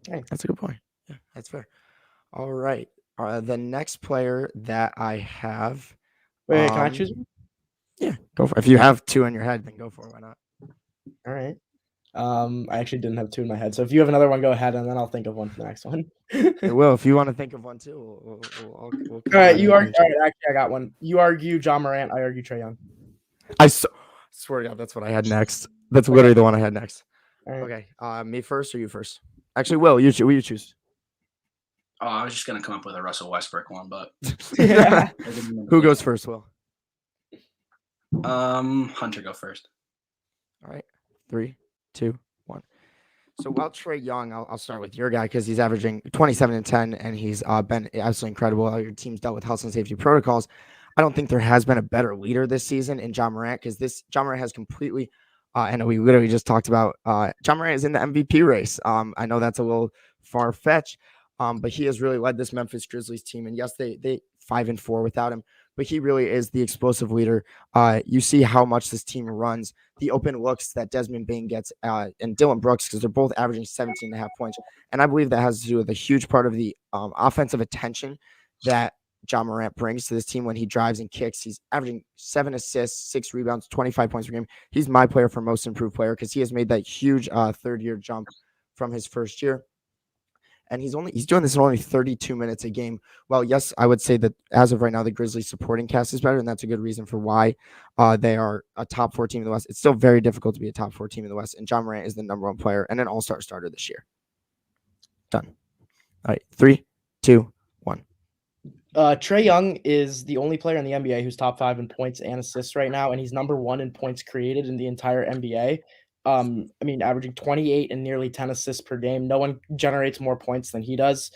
Hey, that's a good point. Yeah, that's fair. All right. The next player that I have. Wait, can I choose one? Yeah, go for it. If you have two in your head, then go for it. Why not? All right. I actually didn't have two in my head, so if you have another one, go ahead, and then I'll think of one for the next one. It will. If you want to think of one too, we'll all right, you are. All right, actually, I got one. You argue John Morant. I argue Trae Young. I swear to God, that's what I had next. That's literally the one I had next. Right. Okay. Me first or you first? Actually, Will you choose? Oh, I was just gonna come up with a Russell Westbrook one, but Who goes first, Will? Hunter, go first. All right. 3, 2, 1. So while Trae Young, I'll start with your guy because he's averaging 27 and 10, and he's been absolutely incredible. Your team's dealt with health and safety protocols. I don't think there has been a better leader this season in John Morant because John Morant has completely. I know we literally just talked about John Morant is in the MVP race. I know that's a little far fetched, but he has really led this Memphis Grizzlies team. And yes, they 5-4 without him, but he really is the explosive leader. You see how much this team runs, the open looks that Desmond Bain gets, and Dylan Brooks, because they're both averaging 17.5 points. And I believe that has to do with a huge part of the offensive attention that John Morant brings to this team when he drives and kicks. He's averaging 7 assists, 6 rebounds, 25 points per game. He's my player for most improved player because he has made that huge third-year jump from his first year. And he's doing this in only 32 minutes a game. Well, yes, I would say that as of right now, the Grizzlies supporting cast is better, and that's a good reason for why they are a top 4 team in the West. It's still very difficult to be a top 4 team in the West, and John Morant is the number 1 player and an all-star starter this year. Done. All right, 3, 2, 1. Trae Young is the only player in the NBA who's top 5 in points and assists right now, and he's number 1 in points created in the entire NBA. Averaging 28 and nearly 10 assists per game. No one generates more points than he does.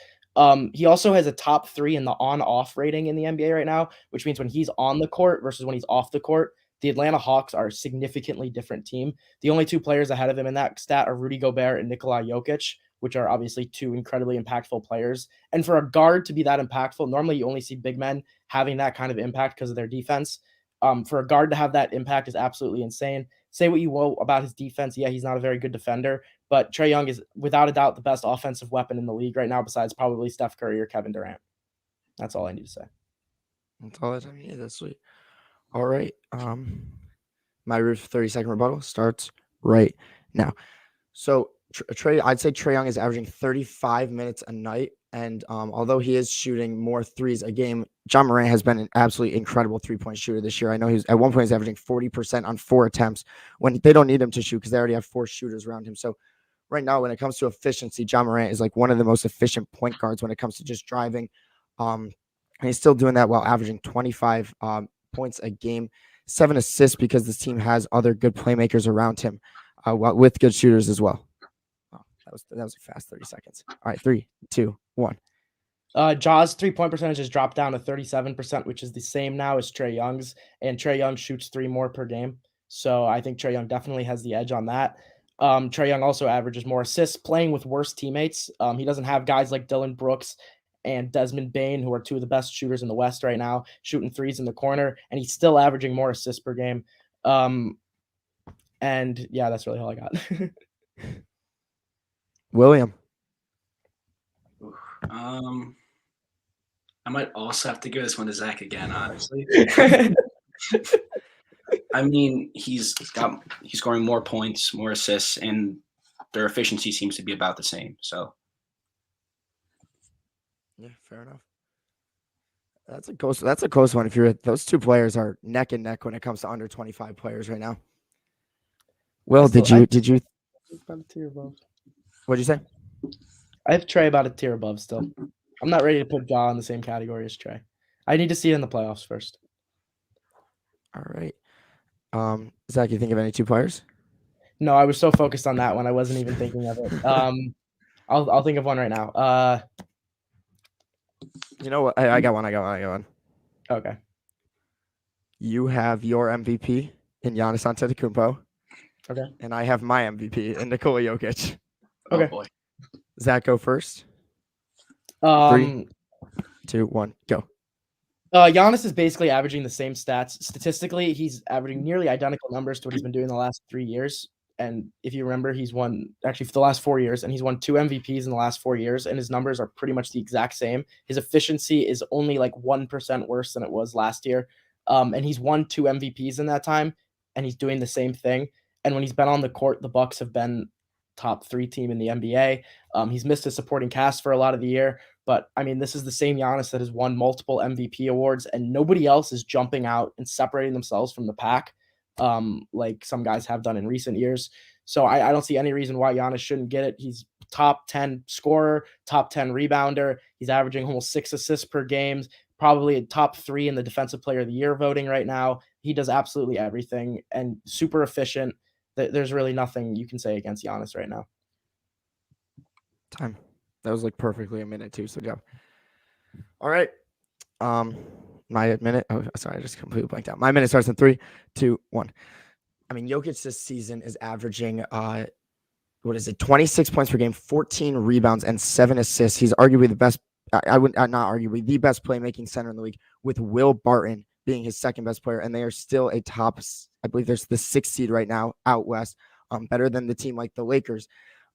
He also has a top 3 in the on-off rating in the NBA right now, which means when he's on the court versus when he's off the court, the Atlanta Hawks are a significantly different team. The only 2 players ahead of him in that stat are Rudy Gobert and Nikola Jokic, which are obviously 2 incredibly impactful players. And for a guard to be that impactful, normally you only see big men having that kind of impact because of their defense. For a guard to have that impact is absolutely insane. Say what you will about his defense. Yeah, he's not a very good defender, but Trae Young is without a doubt the best offensive weapon in the league right now, besides probably Steph Curry or Kevin Durant. That's all I need to say. That's all I mean. Yeah, that's sweet. All right. My 30-second rebuttal starts right now. So I'd say Trae Young is averaging 35 minutes a night. And although he is shooting more threes a game, John Morant has been an absolutely incredible three-point shooter this year. I know at one point he's averaging 40% on 4 attempts when they don't need him to shoot because they already have 4 shooters around him. So right now, when it comes to efficiency, John Morant is like one of the most efficient point guards when it comes to just driving. And he's still doing that while averaging 25 points a game, 7 assists because this team has other good playmakers around him with good shooters as well. That was a fast 30 seconds. All right, 3, 2, 1. Ja's 3-point percentage has dropped down to 37%, which is the same now as Trae Young's, and Trae Young shoots 3 more per game. So I think Trae Young definitely has the edge on that. Trae Young also averages more assists playing with worse teammates. He doesn't have guys like Dylan Brooks and Desmond Bain, who are 2 of the best shooters in the West right now, shooting threes in the corner, and he's still averaging more assists per game. And yeah, that's really all I got. William. I might also have to give this one to Zach again, honestly. I mean, he's scoring more points, more assists, and their efficiency seems to be about the same. So, yeah, fair enough. That's a close one. Those 2 players are neck and neck when it comes to under 25 players right now. Will, did you? About a tier above. What'd you say? I have Trae about a tier above still. I'm not ready to put Ja in the same category as Trae. I need to see it in the playoffs first. All right. Zach, you think of any 2 players? No, I was so focused on that one. I wasn't even thinking of it. I'll think of one right now. You know what? I got one. Okay. You have your MVP in Giannis Antetokounmpo. Okay. And I have my MVP in Nikola Jokic. Okay. Oh boy. Zach, go first. 3, 2, 1, go. Giannis is basically averaging the same stats. Statistically, he's averaging nearly identical numbers to what he's been doing the last 3 years. And if you remember, he's won actually for the last 4 years, and he's won 2 MVPs in the last 4 years, and his numbers are pretty much the exact same. His efficiency is only like 1% worse than it was last year. And he's won 2 MVPs in that time, and he's doing the same thing. And when he's been on the court, the Bucks have been top 3 team in the NBA. He's missed his supporting cast for a lot of the year, but I mean, this is the same Giannis that has won multiple MVP awards, and nobody else is jumping out and separating themselves from the pack like some guys have done in recent years. So I don't see any reason why Giannis shouldn't get it. He's top 10 scorer, top 10 rebounder. He's averaging almost 6 assists per game, probably a top 3 in the defensive player of the year voting right now. He does absolutely everything and super efficient. There's really nothing you can say against Giannis right now. Time. That was like perfectly a minute too, so go. All right. My minute. Oh, sorry, I just completely blanked out. My minute starts in 3, 2, 1. I mean, Jokic this season is averaging 26 points per game, 14 rebounds, and 7 assists. He's arguably the best. I would not arguably the best playmaking center in the league, with Will Barton being his second best player, and they are still a top. I believe there's the 6th seed right now out west, better than the team like the Lakers,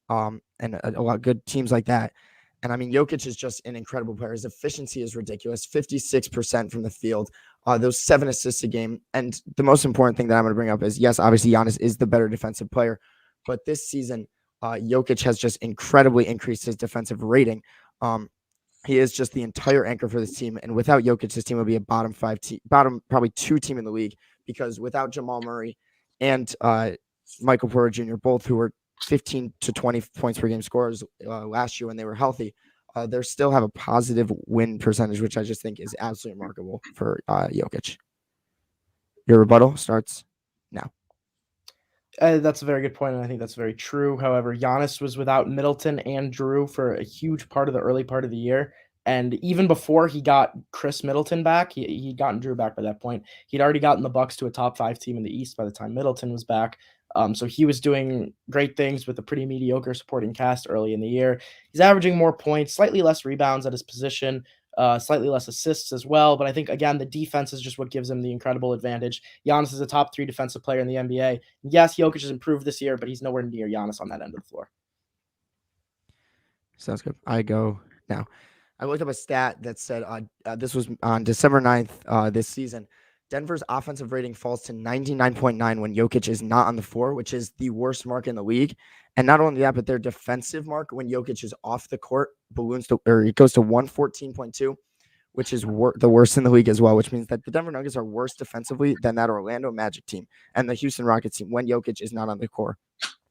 and a lot of good teams like that. And I mean, Jokic is just an incredible player. His efficiency is ridiculous, 56% from the field, those 7 assists a game. And the most important thing that I'm going to bring up is, yes, obviously Giannis is the better defensive player, but this season, Jokic has just incredibly increased his defensive rating. He is just the entire anchor for this team. And without Jokic, this team would be a bottom probably 2 team in the league, because without Jamal Murray and Michael Porter Jr., both who were 15 to 20 points per game scorers last year when they were healthy, they still have a positive win percentage, which I just think is absolutely remarkable for Jokic. Your rebuttal starts now. That's a very good point, and I think that's very true. However, Giannis was without Middleton and Drew for a huge part of the early part of the year. And even before he got Chris Middleton back, he'd gotten Drew back by that point. He'd already gotten the Bucks to a top 5 team in the East by the time Middleton was back. So he was doing great things with a pretty mediocre supporting cast early in the year. He's averaging more points, slightly less rebounds at his position, slightly less assists as well. But I think, again, the defense is just what gives him the incredible advantage. Giannis is a top 3 defensive player in the NBA. Yes, Jokic has improved this year, but he's nowhere near Giannis on that end of the floor. Sounds good. I go now. I looked up a stat that said this was on December 9th this season. Denver's offensive rating falls to 99.9 when Jokic is not on the floor, which is the worst mark in the league. And not only that, but their defensive mark when Jokic is off the court it goes to 114.2, which is the worst in the league as well, which means that the Denver Nuggets are worse defensively than that Orlando Magic team and the Houston Rockets team when Jokic is not on the court.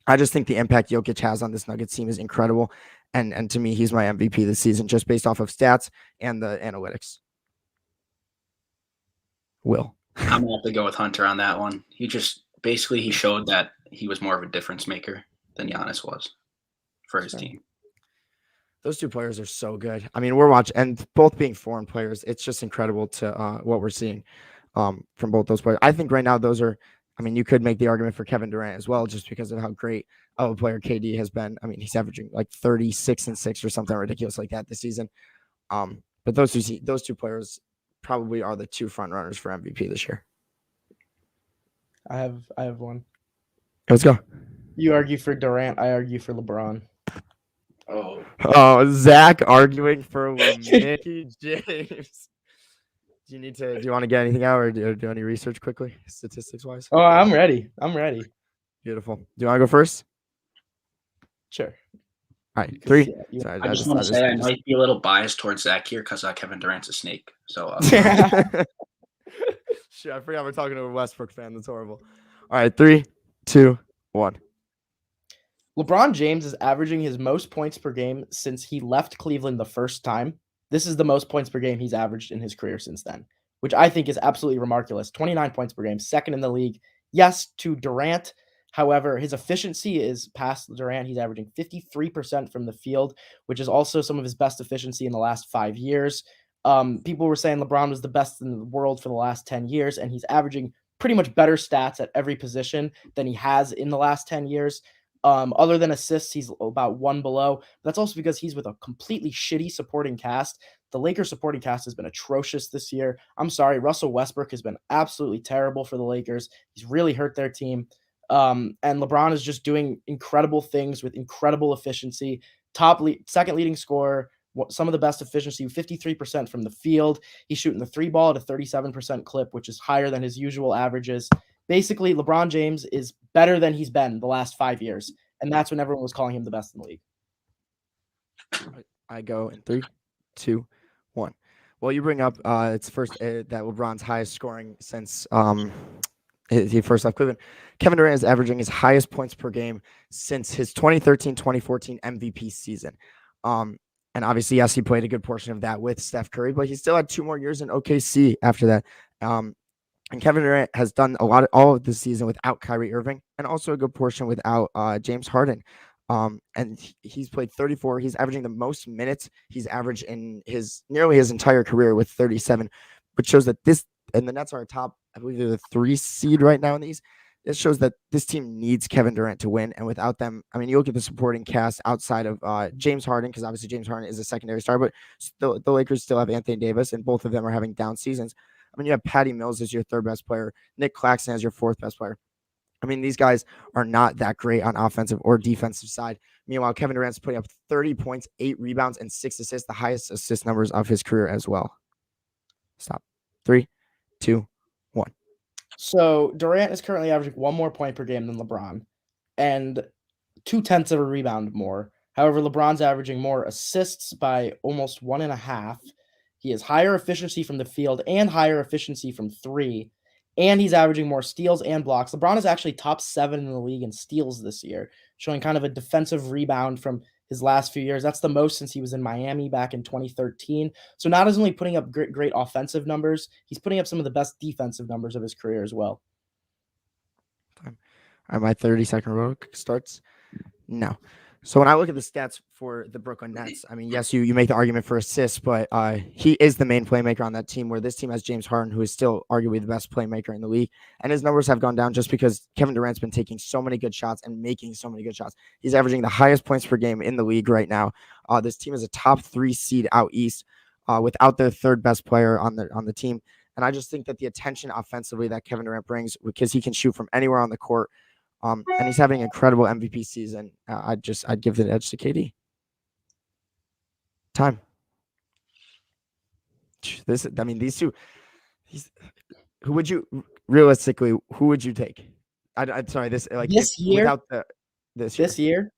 I just think the impact Jokic has on this Nuggets team is incredible. And to me, he's my MVP this season, just based off of stats and the analytics. Will. I'm going to have to go with Hunter on that one. He showed that he was more of a difference maker than Giannis was for his team. Those 2 players are so good. I mean, we're watching, and both being foreign players, it's just incredible to what we're seeing from both those players. I think right now you could make the argument for Kevin Durant as well, just because of how great of a player KD has been. I mean, he's averaging like 36 and 6 or something ridiculous like that this season. But those two players probably are the 2 front runners for MVP this year. I have one. Let's go. You argue for Durant, I argue for LeBron. Oh, Zach arguing for LeBron James. Do you want to get anything out, or do any research quickly, statistics wise? Oh, I'm ready. Beautiful. Do you want to go first? Sure. All right, 3. Yeah, Sorry, I just want to say I might be a little biased towards Zach here because Kevin Durant's a snake. So Shit, I forgot we're talking to a Westbrook fan. That's horrible. All right, 3, 2, 1. LeBron James is averaging his most points per game since he left Cleveland the first time. This is the most points per game he's averaged in his career since then, which I think is absolutely remarkable. 29 points per game, second in the league. Yes, to Durant. However, his efficiency is past Durant. He's averaging 53% from the field, which is also some of his best efficiency in the last 5 years. People were saying LeBron was the best in the world for the last 10 years, and he's averaging pretty much better stats at every position than he has in the last 10 years. Other than assists, he's about 1 below. That's also because he's with a completely shitty supporting cast. The Lakers supporting cast has been atrocious this year. I'm sorry, Russell Westbrook has been absolutely terrible for the Lakers. He's really hurt their team. And LeBron is just doing incredible things with incredible efficiency. Second leading scorer, some of the best efficiency, 53% from the field. He's shooting the 3 ball at a 37% clip, which is higher than his usual averages. Basically, LeBron James is better than he's been the last 5 years, and that's when everyone was calling him the best in the league. I go in 3, 2, 1. Well, you bring up it's first that LeBron's highest scoring since he first left Cleveland. Kevin Durant is averaging his highest points per game since his 2013-2014 MVP season. And obviously, yes, he played a good portion of that with Steph Curry, but he still had 2 more years in OKC after that. And Kevin Durant has done all of this season without Kyrie Irving, and also a good portion without James Harden. And he's played 34. He's averaging the most minutes he's averaged in nearly his entire career with 37, which shows that and the Nets are a top, I believe they're the 3 seed right now in these. It shows that this team needs Kevin Durant to win. And without them, I mean, you look at the supporting cast outside of James Harden, because obviously James Harden is a secondary star, but still, the Lakers still have Anthony Davis, and both of them are having down seasons. I mean, you have Patty Mills as your 3rd best player, Nick Claxton as your 4th best player. I mean, these guys are not that great on offensive or defensive side. Meanwhile, Kevin Durant's putting up 30 points, 8 rebounds, and 6 assists, the highest assist numbers of his career as well. Stop. 3, 2, 1. So Durant is currently averaging 1 more point per game than LeBron and 0.2 of a rebound more. However, LeBron's averaging more assists by almost 1.5. He has higher efficiency from the field and higher efficiency from 3. And he's averaging more steals and blocks. LeBron is actually top 7 in the league in steals this year, showing kind of a defensive rebound from his last few years. That's the most since he was in Miami back in 2013. So not only putting up great offensive numbers, he's putting up some of the best defensive numbers of his career as well. All right, my 30-second row starts now. So when I look at the stats for the Brooklyn Nets, I mean, yes, you make the argument for assists, but he is the main playmaker on that team, where this team has James Harden, who is still arguably the best playmaker in the league. And his numbers have gone down just because Kevin Durant's been taking so many good shots and making so many good shots. He's averaging the highest points per game in the league right now. This team is a top 3 seed out east without their 3rd best player on the team. And I just think that the attention offensively that Kevin Durant brings, because he can shoot from anywhere on the court, and he's having an incredible MVP season. I'd give the edge to KD. Time. These two. Who would you take? I'm sorry. This year. Without this year,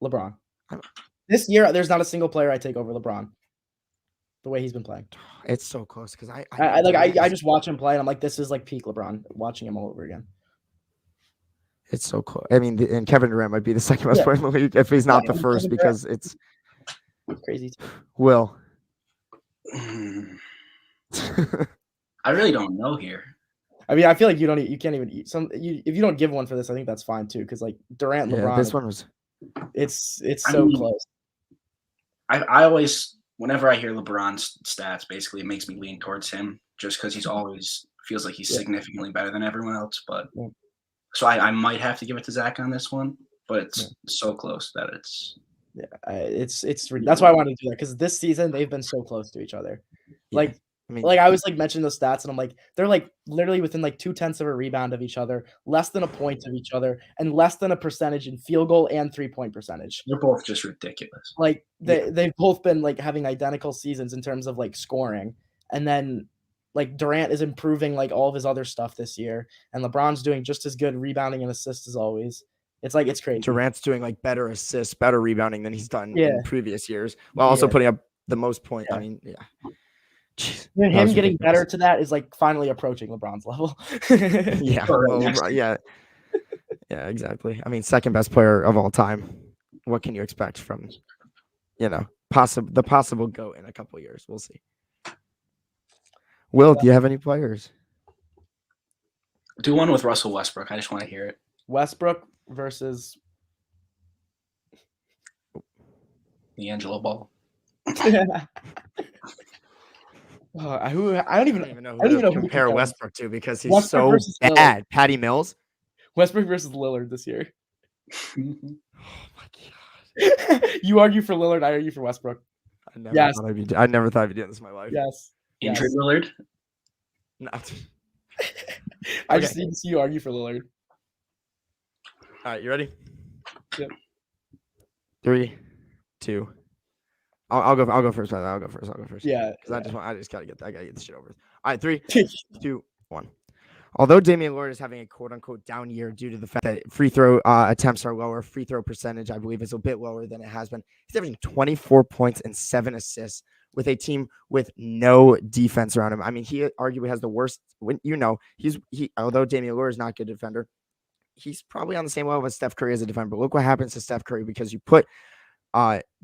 LeBron. This year, there's not a single player I take over LeBron. The way he's been playing, it's so close because I just watch him play and I'm like, this is like peak LeBron. Watching him all over again. It's so close. I mean, and Kevin Durant might be the 2nd best player in the league if he's not the 1st, because it's crazy. Will. I really don't know here. I mean, I feel like you can't even eat if you don't give one for this, I think that's fine too, because like Durant, LeBron. This one was. It's so close. I always, whenever I hear LeBron's stats, basically it makes me lean towards him, just because he's always feels like he's significantly better than everyone else, but. Yeah. So I might have to give it to Zach on this one, but it's so close that it's. Yeah, it's that's why I wanted to do that, because this season they've been so close to each other. Yeah. I was like mentioning those stats, and I'm like, they're like literally within like 0.2 of a rebound of each other, less than a point of each other, and less than a percentage in field goal and 3-point percentage. They're both just ridiculous. Like they've both been like having identical seasons in terms of like scoring, and then. Like Durant is improving like all of his other stuff this year, and LeBron's doing just as good rebounding and assists as always. It's crazy. Durant's doing like better assists, better rebounding than he's done in previous years, while also putting up the most points. I mean, Jeez, him getting better to that is like finally approaching LeBron's level. Yeah, exactly. I mean, 2nd best player of all time. What can you expect from, the possible GOAT in a couple of years? We'll see. Will, do you have any players? Do one with Russell Westbrook. I just want to hear it. Westbrook versus D'Angelo Ball. I don't even know who to compare Westbrook to, because he's so bad. Patty Mills. Westbrook versus Lillard this year. Oh my god. You argue for Lillard, I argue for Westbrook. I never thought I'd be doing this in my life. Yes. Injured Lillard? No. I just need to see you argue for Lillard. All right, you ready? Yep. 3, 2. I'll go first. I'll go first. Yeah. Because I gotta get this shit over with. All right, 3, 2, 1. Although Damian Lillard is having a quote-unquote down year due to the fact that free throw attempts are lower, free throw percentage, I believe, is a bit lower than it has been. He's averaging 24 points and 7 assists with a team with no defense around him. I mean, he arguably has the worst. Although Damian Lillard is not a good defender, he's probably on the same level as Steph Curry as a defender. But look what happens to Steph Curry because you put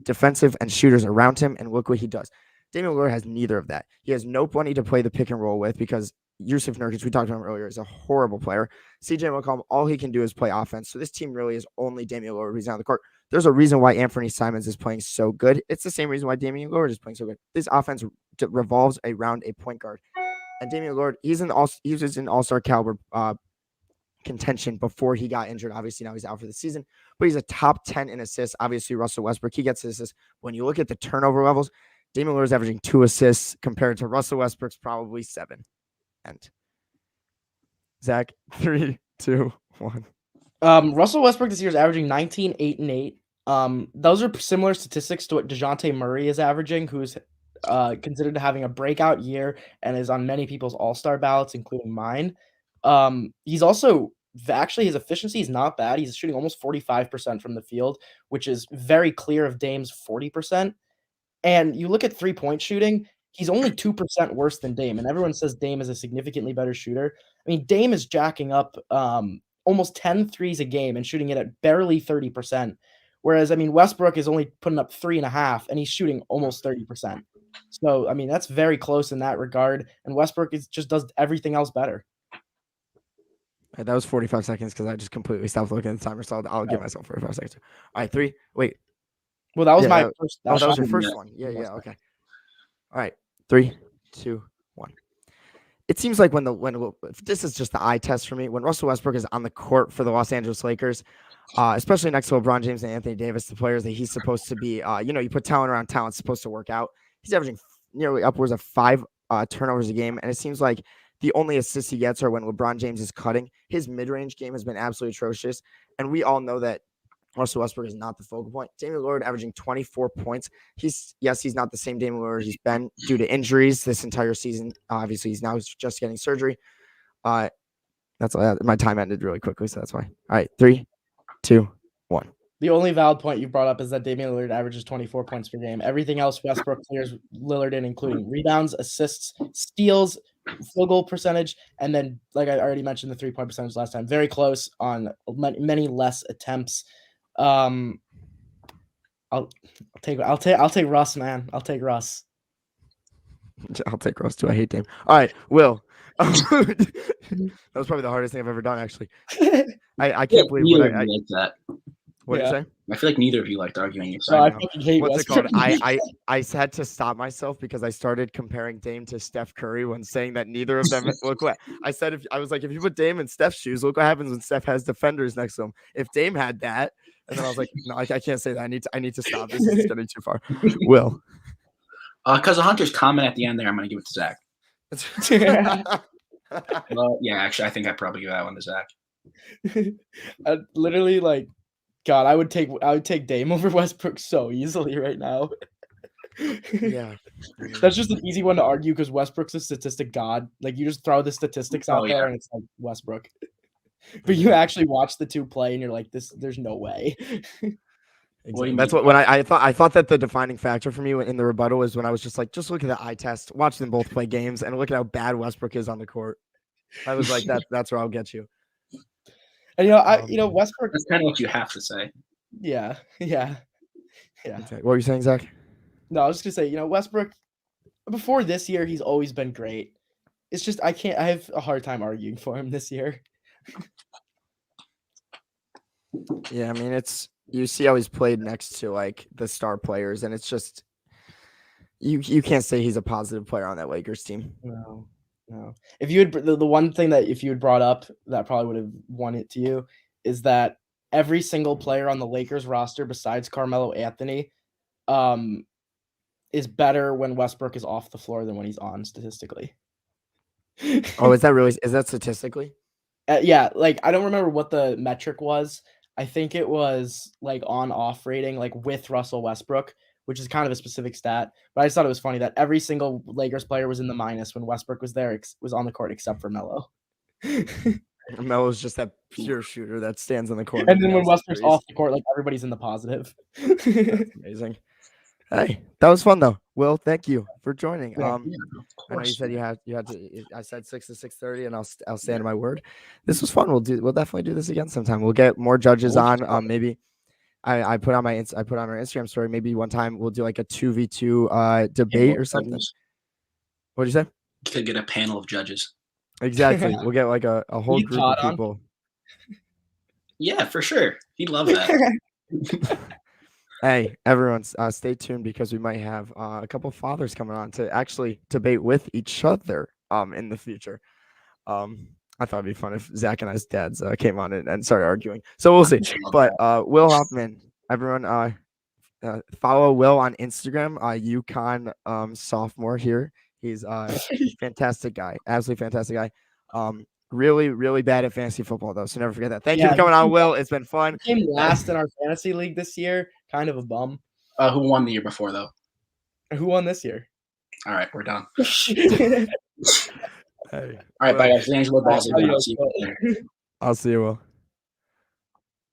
defensive and shooters around him, and look what he does. Damian Lillard has neither of that. He has no money to play the pick and roll with because Yusuf Nurkic, we talked about him earlier, is a horrible player. CJ McCollum, all he can do is play offense. So this team really is only Damian Lillard who's on the court. There's a reason why Anthony Simons is playing so good. It's the same reason why Damian Lillard is playing so good. This offense revolves around a point guard. And Damian Lillard, he was an all-star caliber contention before he got injured. Obviously, now he's out for the season. But he's a top 10 in assists. Obviously, Russell Westbrook, he gets assists. When you look at the turnover levels, Damian Lillard is averaging 2 assists compared to Russell Westbrook's probably 7. And Zach, 3, 2, 1. Russell Westbrook this year is averaging 19, 8, and 8. Those are similar statistics to what DeJounte Murray is averaging, who's considered having a breakout year and is on many people's all-star ballots, including mine. He's also actually his efficiency is not bad. He's shooting almost 45% from the field, which is very clear of Dame's 40%. And you look at three-point shooting, he's only 2% worse than Dame, and everyone says Dame is a significantly better shooter. I mean, Dame is jacking up almost 10 threes a game and shooting it at barely 30%. Whereas, I mean, Westbrook is only putting up 3.5, and he's shooting almost 30%. So, I mean, that's very close in that regard. And Westbrook just does everything else better. Right, that was 45 seconds because I just completely stopped looking at the timer, so I'll give myself 45 seconds. All right, 3. Wait. Well, that was my first. That was your first one. Yeah, okay. All right, 3, 2, 1. It seems like when this is just the eye test for me, when Russell Westbrook is on the court for the Los Angeles Lakers, especially next to LeBron James and Anthony Davis, the players that he's supposed to be, you put talent around talent, supposed to work out. He's averaging nearly upwards of 5 turnovers a game, and it seems like the only assists he gets are when LeBron James is cutting. His mid-range game has been absolutely atrocious, and we all know that Russell Westbrook is not the focal point. Damian Lillard averaging 24 points. He's not the same Damian Lillard he's been due to injuries this entire season. Obviously, he's now just getting surgery. That's my time ended really quickly, so that's why. All right, 3, 2, 1. The only valid point you brought up is that Damian Lillard averages 24 points per game. Everything else Westbrook clears Lillard in, including rebounds, assists, steals, field goal percentage, and then, like I already mentioned, the 3-point percentage last time. Very close on many less attempts. I'll take Russ, man. I'll take Russ. I'll take Russ too. I hate Dame. All right, Will. That was probably the hardest thing I've ever done, actually. I can't believe neither of you like that. What did you say? I feel like neither of you liked arguing your side. side. I fucking hate What's Westbrook. it called? I had to stop myself because I started comparing Dame to Steph Curry when saying that neither of them look what I said. If you put Dame in Steph's shoes, look what happens when Steph has defenders next to him. If Dame had that, and then I was like, no, I can't say that. I need to stop. This is getting too far. Will. Because of Hunter's comment at the end there, I'm going to give it to Zach. Yeah, actually, I think I'd probably give that one to Zach. Literally, like, God, I would take Dame over Westbrook so easily right now. Yeah, that's just an easy one to argue because Westbrook's a statistic god. Like, you just throw the statistics out there, and it's like Westbrook. But you actually watch the two play, and you're like, there's no way. Exactly. That's what when I thought that the defining factor for me in the rebuttal was when I was just like, just look at the eye test, watch them both play games, and look at how bad Westbrook is on the court. I was like, that's where I'll get you. And Westbrook. That's kind of what you have to say. Yeah. Okay. What were you saying, Zach? No, I was just gonna say, Westbrook. Before this year, he's always been great. It's just I have a hard time arguing for him this year. Yeah, I mean, you see how he's played next to like the star players, and it's just you can't say he's a positive player on that Lakers team. No. If you had the one thing that if you had brought up that probably would have won it to you is that every single player on the Lakers roster besides Carmelo Anthony is better when Westbrook is off the floor than when he's on statistically. Oh, is that statistically? Yeah, like I don't remember what the metric was. I think it was like on-off rating, like with Russell Westbrook, which is kind of a specific stat. But I just thought it was funny that every single Lakers player was in the minus when Westbrook was there, was on the court except for Melo. Melo's just that pure shooter that stands on the corner. And then when Westbrook's off the court, like everybody's in the positive. That's amazing. Hey, that was fun though. Will, thank you for joining. Yeah, I know you said you had to. I said 6 to 6:30, and I'll stand to my word. This was fun. We'll definitely do this again sometime. We'll get more judges on. Maybe I put on our Instagram story. Maybe one time we'll do like a 2v2 debate or something. What did you say? You could get a panel of judges. Exactly. We'll get like a whole group of people. Yeah, for sure. He'd love that. Hey, everyone, stay tuned because we might have a couple fathers coming on to actually debate with each other in the future. I thought it'd be fun if Zach and I's dads came on and started arguing. So we'll see. But Will Hoffman, everyone, follow Will on Instagram. UConn sophomore here. He's a fantastic guy, absolutely fantastic guy. Really, really bad at fantasy football though, so never forget that. Thank you for coming on, Will. It's been fun. He came last in our fantasy league this year. Kind of a bum. Who won the year before though? Who won this year? All right, we're done. Hey, all right, bye guys. Angelo Bazzi. I'll see you, Will.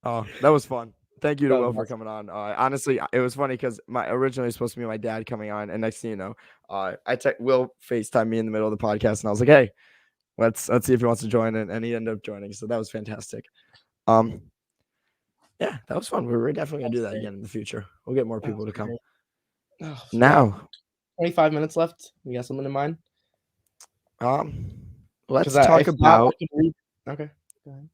Oh, that was fun. Thank you to Will for coming on. Honestly, it was funny because originally supposed to be my dad coming on, and next thing you know, Will FaceTime me in the middle of the podcast, and I was like, "Hey, let's see if he wants to join," and he ended up joining. So that was fantastic. Yeah, that was fun. We're definitely gonna do that again in the future. We'll get more people to come. Now, 25 minutes left. You got something in mind? Let's talk about. Okay. Go ahead.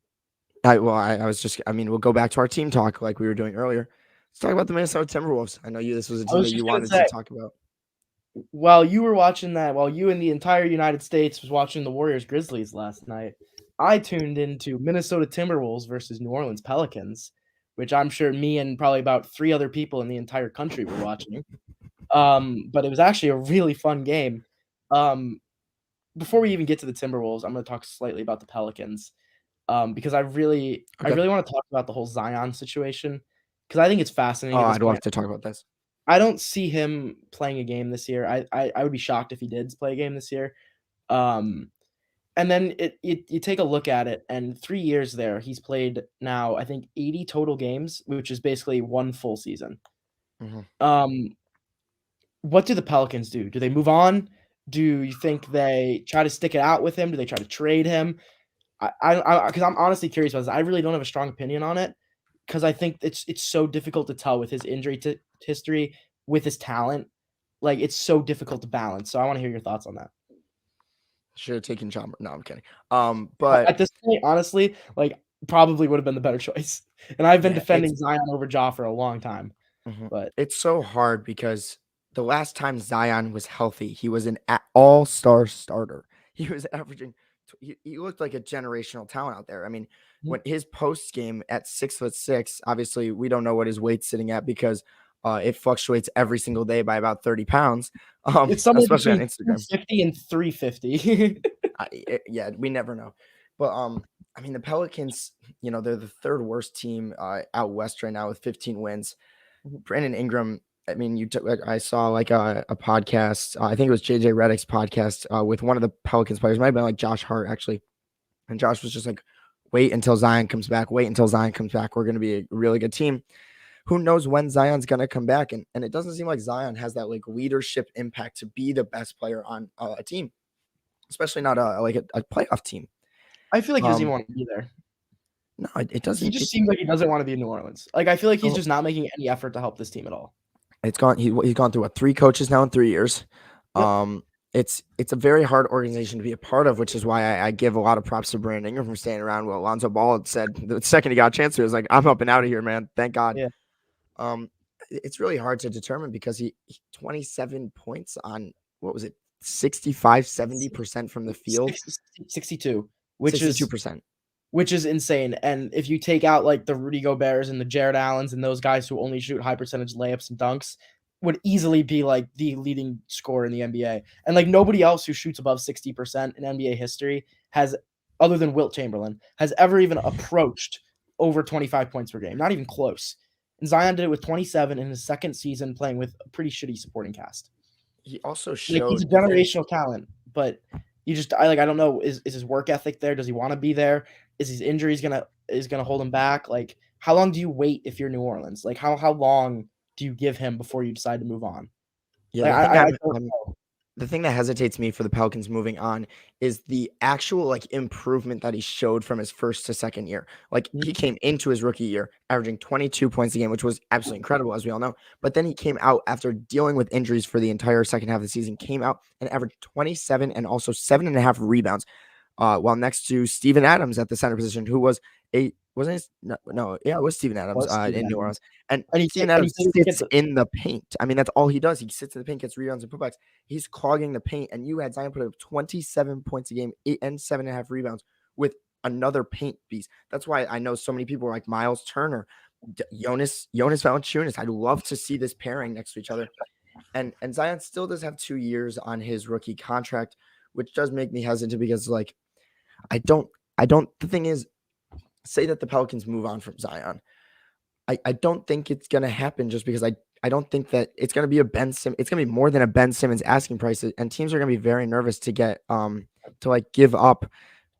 We'll go back to our team talk like we were doing earlier. Let's talk about the Minnesota Timberwolves. I know this was a team that you wanted to talk about. While you were watching that, while you and the entire United States was watching the Warriors Grizzlies last night, I tuned into Minnesota Timberwolves versus New Orleans Pelicans, which I'm sure me and probably about 3 other people in the entire country were watching. But it was actually a really fun game. Before we even get to the Timberwolves, I'm going to talk slightly about the Pelicans. Because I really want to talk about the whole Zion situation because I think it's fascinating. Oh, I'd love to talk about this. I don't see him playing a game this year. I would be shocked if he did play a game this year. And then you take a look at it, and 3 years there, he's played now, I think, 80 total games, which is basically 1 full season. Mm-hmm. What do the Pelicans do? Do they move on? Do you think they try to stick it out with him? Do they try to trade him? Because I'm honestly curious about this. I really don't have a strong opinion on it because I think it's so difficult to tell with his injury history, with his talent. Like, it's so difficult to balance. So I want to hear your thoughts on that. Should have taken John. No, I'm kidding. But at this point, honestly, like, probably would have been the better choice. And I've been defending Zion over Ja for a long time. Mm-hmm. But it's so hard because the last time Zion was healthy, he was an all-star starter. He was averaging. He looked like a generational talent out there. I mean, when his post game at 6'6", obviously we don't know what his weight's sitting at because it fluctuates every single day by about 30 pounds. It's somewhere especially on between Instagram. 50 and 350. Yeah, we never know. But I mean, the Pelicans, they're the 3rd worst team out west right now with 15 wins. Brandon Ingram. I mean, I saw like a podcast. I think it was JJ Redick's podcast with one of the Pelicans players. It might have been like Josh Hart actually, and Josh was just like, "Wait until Zion comes back. Wait until Zion comes back. We're going to be a really good team." Who knows when Zion's going to come back? And it doesn't seem like Zion has that like leadership impact to be the best player on a team, especially not a playoff team. I feel like he doesn't even want to be there. No, it doesn't. He just seems like he doesn't want to be in New Orleans. Like, I feel like he's just not making any effort to help this team at all. He's gone through 3 coaches now in 3 years. Yep. It's a very hard organization to be a part of, which is why I give a lot of props to Brandon Ingram from staying around. Well, Lonzo Ball had said the second he got a chance to, he was like, "I'm up and out of here, man. Thank God." Yeah. It's really hard to determine because he 27 points on, what was it, 65-70% from the field, 62, 62%. Which is insane. And if you take out like the Rudy Goberts and the Jared Allens and those guys who only shoot high percentage layups and dunks, would easily be like the leading scorer in the NBA. And like nobody else who shoots above 60% in NBA history has, other than Wilt Chamberlain, has ever even approached over 25 points per game. Not even close. And Zion did it with 27 in his second season playing with a pretty shitty supporting cast. He also showed he's a generational talent, but I don't know, is his work ethic there? Does he want to be there? Is his injuries gonna hold him back? Like, how long do you wait if you're New Orleans? Like, how long do you give him before you decide to move on? Yeah, the thing that hesitates me for the Pelicans moving on is the actual like improvement that he showed from his first to second year. Like he came into his rookie year averaging 22 points a game, which was absolutely incredible, as we all know. But then he came out after dealing with injuries for the entire second half of the season, came out and averaged 27 and also 7.5 rebounds, while next to Steven Adams at the center position, who was it was Steven Adams in New Orleans. And Steven Adams sits in the paint. I mean, that's all he does. He sits in the paint, gets rebounds and putbacks. He's clogging the paint. And you had Zion put up 27 points a game, 8 and 7.5 rebounds with another paint beast. That's why I know so many people like Miles Turner, Jonas Valanciunas. I'd love to see this pairing next to each other. And Zion still does have 2 years on his rookie contract, which does make me hesitant because like the thing is, say that the Pelicans move on from Zion. I don't think it's going to happen just because I don't think that it's going to be it's going to be more than a Ben Simmons asking price, and teams are going to be very nervous to get to like give up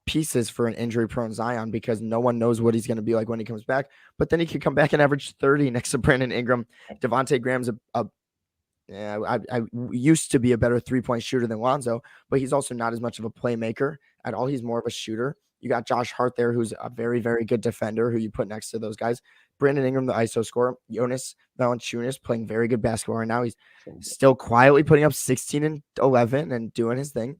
pieces for an injury prone Zion because no one knows what he's going to be like when he comes back. But then he could come back and average 30 next to Brandon Ingram. Devontae Graham's I used to be a better 3-point shooter than Lonzo, but he's also not as much of a playmaker at all. He's more of a shooter. You got Josh Hart there, who's a very, very good defender who you put next to those guys. Brandon Ingram, the ISO scorer. Jonas Valanciunas playing very good basketball right now. He's still quietly putting up 16 and 11 and doing his thing.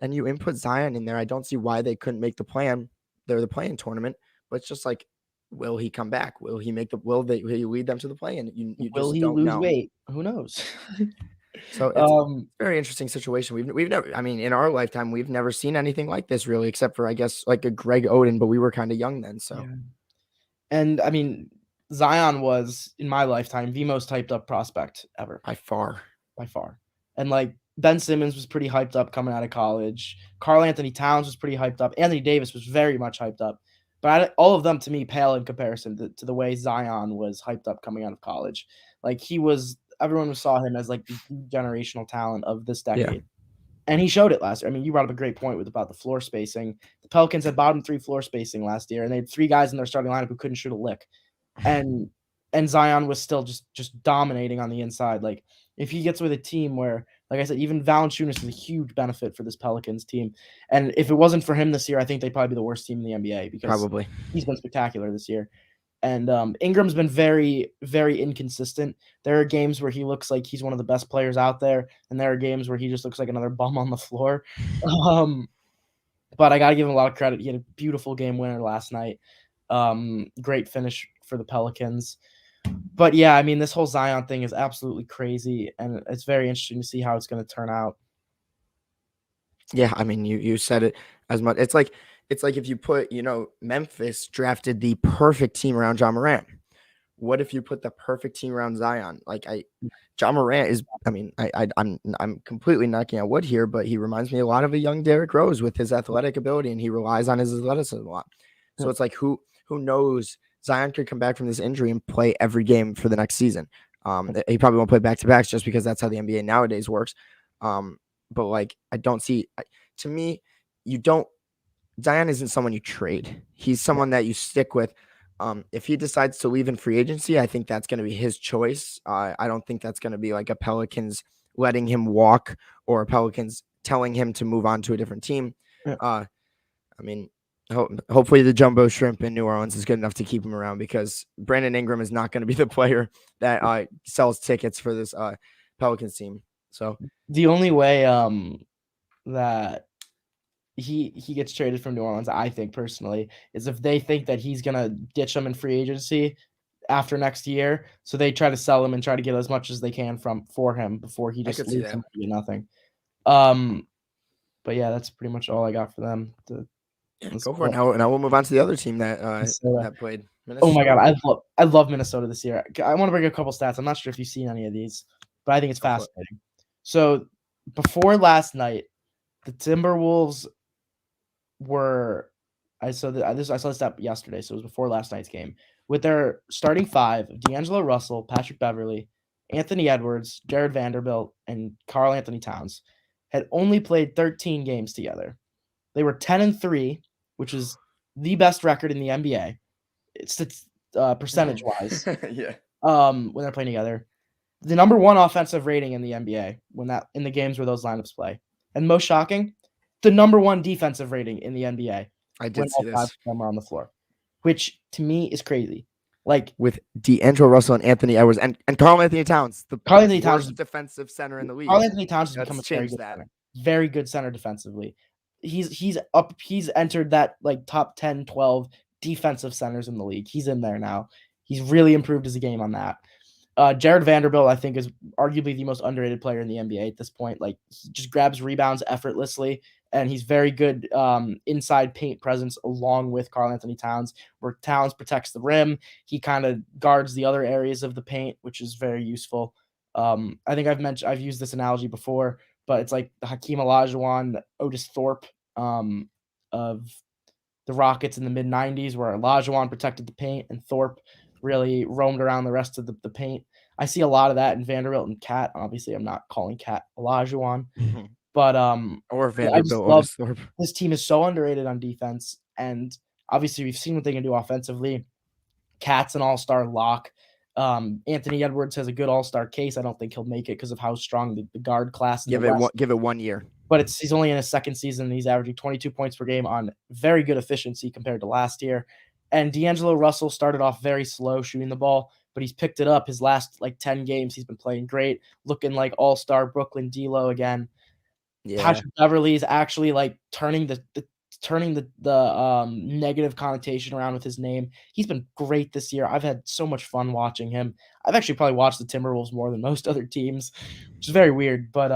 And you input Zion in there. I don't see why they couldn't make the plan. They're the play-in tournament, but it's just like, will he come back? Will he will he lead them to the play-in? You will just he don't lose know. weight? Who knows? So it's a very interesting situation. We've never, I mean, in our lifetime, we've never seen anything like this really, except for, I guess, like a Greg Oden, but we were kind of young then. So, yeah. And I mean, Zion was in my lifetime the most hyped up prospect ever by far. And like Ben Simmons was pretty hyped up coming out of college. Karl Anthony Towns was pretty hyped up. Anthony Davis was very much hyped up. But all of them, to me, pale in comparison to the way Zion was hyped up coming out of college. Like everyone saw him as like the generational talent of this decade. Yeah. And he showed it last year. I mean, you brought up a great point about the floor spacing. The Pelicans had bottom 3 floor spacing last year, and they had 3 guys in their starting lineup who couldn't shoot a lick. And Zion was still just dominating on the inside. Like, if he gets with a team where, like I said, even Valanciunas is a huge benefit for this Pelicans team. And if it wasn't for him this year, I think they'd probably be the worst team in the NBA because he's been spectacular this year. And Ingram's been very, very inconsistent. There are games where he looks like he's one of the best players out there, and there are games where he just looks like another bum on the floor. But I got to give him a lot of credit. He had a beautiful game winner last night. Great finish for the Pelicans. But, yeah, I mean, this whole Zion thing is absolutely crazy, and it's very interesting to see how it's going to turn out. Yeah, I mean, you said it as much. It's like if you put, Memphis drafted the perfect team around John Morant. What if you put the perfect team around Zion? John Morant is, I mean, I'm completely knocking out wood here, but he reminds me a lot of a young Derrick Rose with his athletic ability, and he relies on his athleticism a lot. So it's like, who knows? Zion could come back from this injury and play every game for the next season. He probably won't play back-to-backs just because that's how the NBA nowadays works. But like, I don't see, to me, Zion isn't someone you trade. He's someone that you stick with. If he decides to leave in free agency, I think that's going to be his choice. I don't think that's going to be like a Pelicans letting him walk or a Pelicans telling him to move on to a different team. Yeah. I mean, hopefully the jumbo shrimp in New Orleans is good enough to keep him around because Brandon Ingram is not going to be the player that sells tickets for this Pelicans team. So the only way that he gets traded from New Orleans, I think personally, is if they think that he's gonna ditch him in free agency after next year, so they try to sell him and try to get as much as they can for him before he just leaves them to nothing. But yeah, that's pretty much all I got for them. Go for it now. Now we'll move on to the other team that played. Minnesota. Oh my god, I love Minnesota this year. I want to bring a couple stats. I'm not sure if you've seen any of these, but I think it's fascinating. So before last night, the Timberwolves were I saw this stat yesterday, so it was before last night's game. With their starting five of D'Angelo Russell, Patrick Beverley, Anthony Edwards, Jared Vanderbilt, and Karl Anthony Towns, had only played 13 games together. They were 10-3, which is the best record in the NBA. It's percentage wise. Yeah. When they're playing together, the number one offensive rating in the NBA in the games where those lineups play, and most shocking, the number one defensive rating in the NBA. I did see all five this. of them are on the floor, which to me is crazy. Like with D'Angelo Russell and Anthony Edwards and Karl Anthony Towns, the worst defensive center in the league. Karl Anthony Towns has become a very good center defensively. He's entered that like top 10, 12 defensive centers in the league. He's in there now. He's really improved his game on that. Jared Vanderbilt, I think, is arguably the most underrated player in the NBA at this point. Like, he just grabs rebounds effortlessly, and he's very good inside paint presence along with Karl Anthony Towns, where Towns protects the rim. He kind of guards the other areas of the paint, which is very useful. I think I've used this analogy before, but it's like the Hakeem Olajuwon, Otis Thorpe of the Rockets in the mid-90s, where Olajuwon protected the paint and Thorpe really roamed around the rest of the paint. I see a lot of that in Vanderbilt and Cat. Obviously, I'm not calling Cat Olajuwon, but or Vanderbilt. This team is so underrated on defense, and obviously we've seen what they can do offensively. Cat's an all-star lock. Anthony Edwards has a good all-star case. I don't think he'll make it because of how strong the guard class. Give it 1 year. But he's only in his second season. And he's averaging 22 points per game on very good efficiency compared to last year. And D'Angelo Russell started off very slow shooting the ball, but he's picked it up his last 10 games. He's been playing great, looking like all-star Brooklyn D-Lo again. Yeah. Patrick Beverley is actually turning the negative connotation around with his name. He's been great this year. I've had so much fun watching him. I've actually probably watched the Timberwolves more than most other teams, which is very weird, but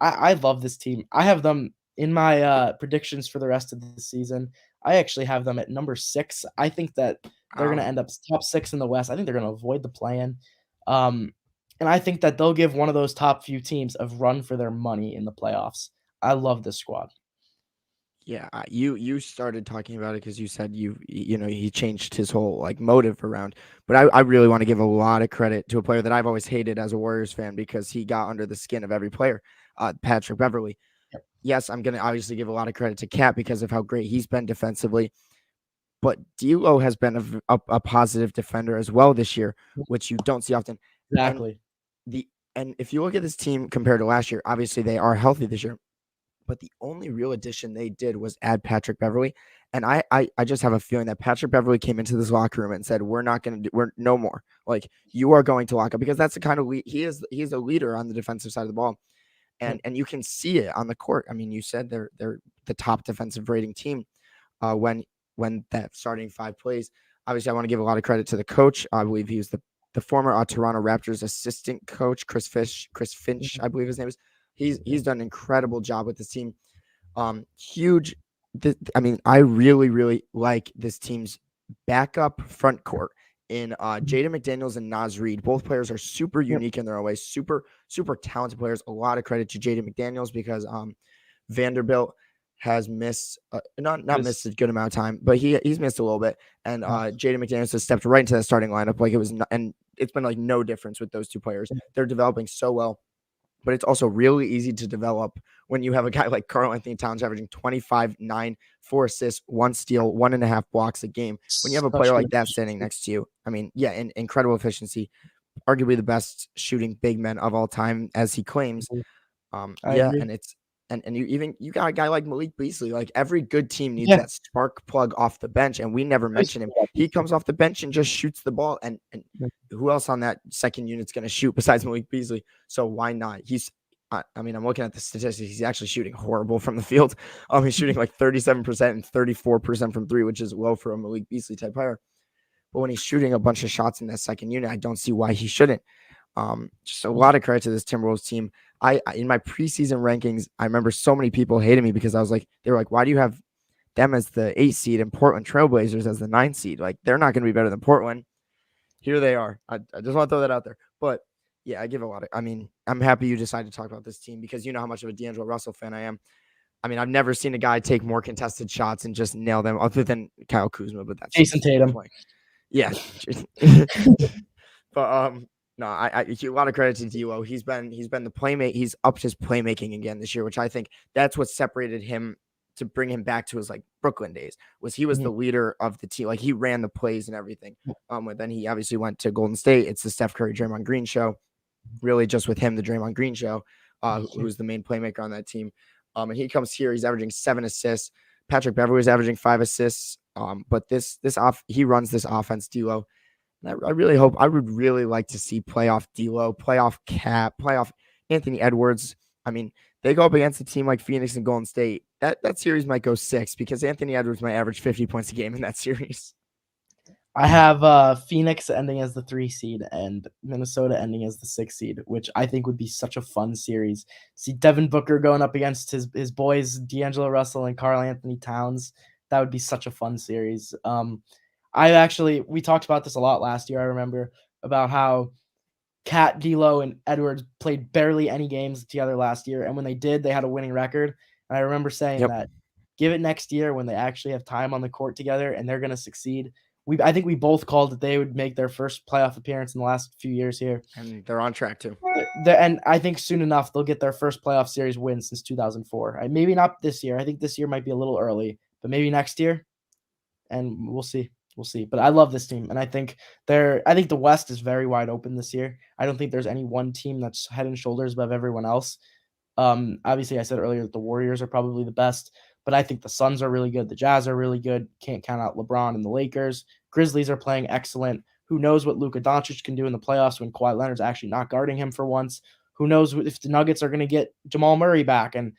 I love this team. I have them in my predictions for the rest of the season. I actually have them at number 6. I think that they're going to end up top 6 in the West. I think they're going to avoid the play-in. And I think that they'll give one of those top few teams a run for their money in the playoffs. I love this squad. Yeah, you started talking about it because you said he changed his whole motive around. But I really want to give a lot of credit to a player that I've always hated as a Warriors fan because he got under the skin of every player, Patrick Beverley. Yep. Yes, I'm going to obviously give a lot of credit to Cat because of how great he's been defensively. But D'Lo has been a positive defender as well this year, which you don't see often. Exactly. And if you look at this team compared to last year, obviously they are healthy this year. But the only real addition they did was add Patrick Beverley. And I just have a feeling that Patrick Beverley came into this locker room and said, we're no more. You are going to lock up because that's the kind of he is a leader on the defensive side of the ball. And you can see it on the court. I mean, you said they're the top defensive rating team when that starting 5 plays. Obviously, I want to give a lot of credit to the coach. I believe he was the former Toronto Raptors assistant coach, Chris Finch, I believe his name is. He's done an incredible job with this team. Huge. I really, really like this team's backup front court in Jaden McDaniels and Naz Reid. Both players are super unique in their own way, super, super talented players. A lot of credit to Jaden McDaniels because Vanderbilt has missed not missed a good amount of time, but he's missed a little bit. And Jaden McDaniels has stepped right into that starting lineup like it was, and it's been no difference with those two players. They're developing so well. But it's also really easy to develop when you have a guy like Karl Anthony Towns averaging 25, 9, 4 assists, 1 steal, 1.5 blocks a game. When you have a player like that standing next to you, incredible efficiency, arguably the best shooting big men of all time, as he claims. And you got a guy like Malik Beasley. Every good team needs that spark plug off the bench, and we never mention him. He comes off the bench and just shoots the ball. And who else on that second unit's going to shoot besides Malik Beasley? So why not? I'm looking at the statistics. He's actually shooting horrible from the field. He's shooting 37% and 34% from 3, which is low for a Malik Beasley type player. But when he's shooting a bunch of shots in that second unit, I don't see why he shouldn't. Just a lot of credit to this Timberwolves team. In my preseason rankings, I remember so many people hated me because they were like, why do you have them as the 8 seed and Portland Trailblazers as the 9 seed? They're not going to be better than Portland. Here they are. I just want to throw that out there. But yeah, I give a lot of, I'm happy you decided to talk about this team because you know how much of a D'Angelo Russell fan I am. I mean, I've never seen a guy take more contested shots and just nail them other than Kyle Kuzma, but that's Jason Tatum. Yeah. But no, I a lot of credit to D'Lo. He's been the playmate. He's upped his playmaking again this year, which I think that's what separated him to bring him back to his like Brooklyn days. Was he was the leader of the team, like he ran the plays and everything. But then he obviously went to Golden State. It's the Steph Curry, Draymond Green show. Really, just with him, the Draymond Green show, who's the main playmaker on that team. And he comes here. He's averaging 7 assists. Patrick Beverley was averaging 5 assists. But he runs this offense, D'Lo. And I really hope, I would really like to see playoff D'Lo, playoff Cat, playoff Anthony Edwards. I mean, they go up against a team like Phoenix and Golden State. That series might go 6 because Anthony Edwards might average 50 points a game in that series. I have Phoenix ending as the 3 seed and Minnesota ending as the 6 seed, which I think would be such a fun series. See Devin Booker going up against his boys, D'Angelo Russell and Karl Anthony Towns. That would be such a fun series. We talked about this a lot last year. I remember about how Cat, D'Lo, and Edwards played barely any games together last year, and when they did, they had a winning record. And I remember saying that give it next year when they actually have time on the court together and they're going to succeed. I think we both called that they would make their first playoff appearance in the last few years here. And they're on track to. And I think soon enough, they'll get their first playoff series win since 2004. Maybe not this year. I think this year might be a little early, but maybe next year. And we'll see. We'll see. But I love this team. And I think the West is very wide open this year. I don't think there's any one team that's head and shoulders above everyone else. Obviously, I said earlier that the Warriors are probably the best, but I think the Suns are really good. The Jazz are really good. Can't count out LeBron and the Lakers. Grizzlies are playing excellent. Who knows what Luka Doncic can do in the playoffs when Kawhi Leonard's actually not guarding him for once? Who knows if the Nuggets are going to get Jamal Murray back and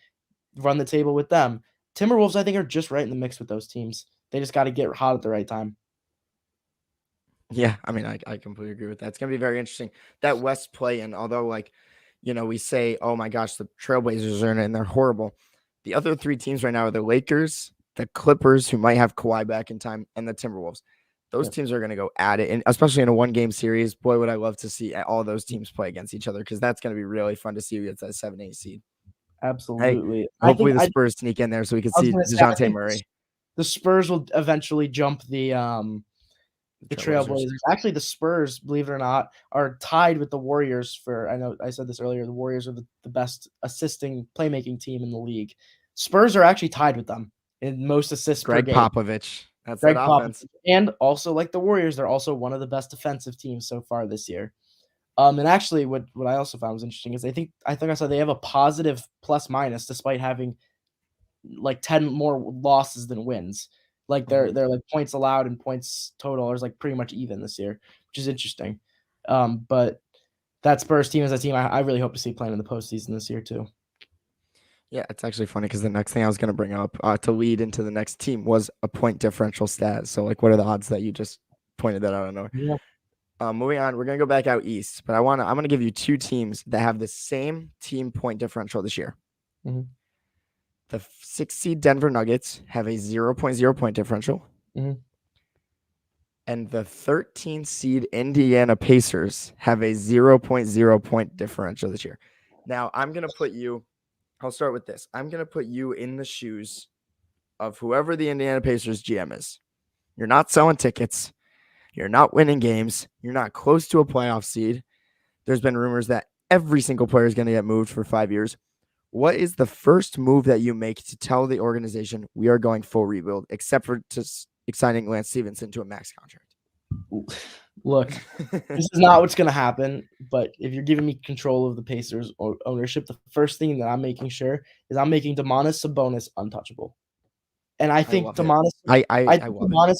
run the table with them? Timberwolves, I think, are just right in the mix with those teams. They just got to get hot at the right time. Yeah, I mean, I completely agree with that. It's going to be very interesting. That West play-in, although, like, we say, oh my gosh, the Trailblazers are in it and they're horrible. The other 3 teams right now are the Lakers, the Clippers, who might have Kawhi back in time, and the Timberwolves. Those teams are going to go at it, and especially in a 1-game series. Boy, would I love to see all those teams play against each other because that's going to be really fun to see who gets that 7-8 seed. Absolutely. Hopefully the Spurs sneak in there so we can see DeJounte Murray. The Spurs will eventually jump the Trailblazers. Actually, the Spurs, believe it or not, are tied with the Warriors I know I said this earlier, the Warriors are the best assisting playmaking team in the league. Spurs are actually tied with them in most assists per game. Popovich. That's Greg that offense. Popovich. And also, like the Warriors, they're also one of the best defensive teams so far this year. And actually, what I also found was interesting is I think I said they have a positive plus minus despite having like 10 more losses than wins. Like they're like points allowed and points total is like pretty much even this year, which is interesting. But that Spurs team is a team I really hope to see playing in the postseason this year too. Yeah, it's actually funny because the next thing I was going to bring up to lead into the next team was a point differential stat. So, like, what are the odds that you just pointed that out? I don't know. Yeah. Moving on, we're going to go back out east, but I'm going to give you 2 teams that have the same team point differential this year. Mm-hmm. The 6 seed Denver Nuggets have a 0.0 point differential. Mm-hmm. And the 13 seed Indiana Pacers have a 0.0 point differential this year. Now, I'll start with this. I'm going to put you in the shoes of whoever the Indiana Pacers GM is. You're not selling tickets. You're not winning games. You're not close to a playoff seed. There's been rumors that every single player is going to get moved for 5 years. What is the first move that you make to tell the organization we are going full rebuild, except for signing Lance Stevenson to a max contract? Look, this is not what's going to happen, but if you're giving me control of the Pacers ownership, the first thing that I'm making sure is I'm making Domantas Sabonis untouchable. And I think Domantas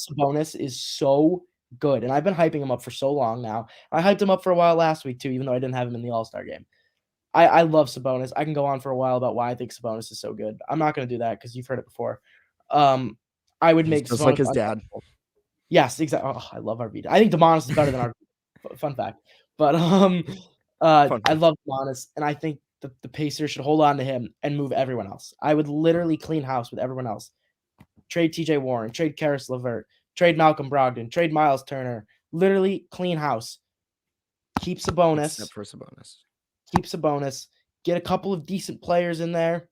Sabonis is so good, and I've been hyping him up for so long now. I hyped him up for a while last week too, even though I didn't have him in the All-Star game. I love Sabonis. I can go on for a while about why I think Sabonis is so good. I'm not going to do that because you've heard it before. I would make just Sabonis like his dad. Yes, exactly. Oh, I love RB. I think Domantas is better than RB. Fun fact. But I love Domantas, and I think the Pacers should hold on to him and move everyone else. I would literally clean house with everyone else. Trade TJ Warren, trade Karis LeVert, trade Malcolm Brogdon, trade Miles Turner. Literally clean house. Keep Sabonis. Except for Sabonis. Keep Sabonis. Get a couple of decent players in there.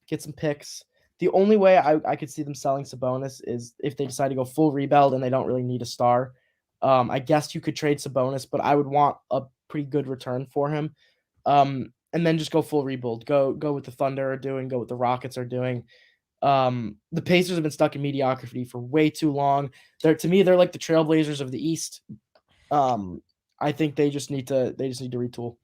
Get some picks. The only way I could see them selling Sabonis is if they decide to go full rebuild and they don't really need a star. I guess you could trade Sabonis, but I would want a pretty good return for him. And then just go full rebuild. Go with the Thunder are doing, go with the Rockets are doing. The Pacers have been stuck in mediocrity for way too long. To me, they're like the Trailblazers of the East. I think they just need to retool.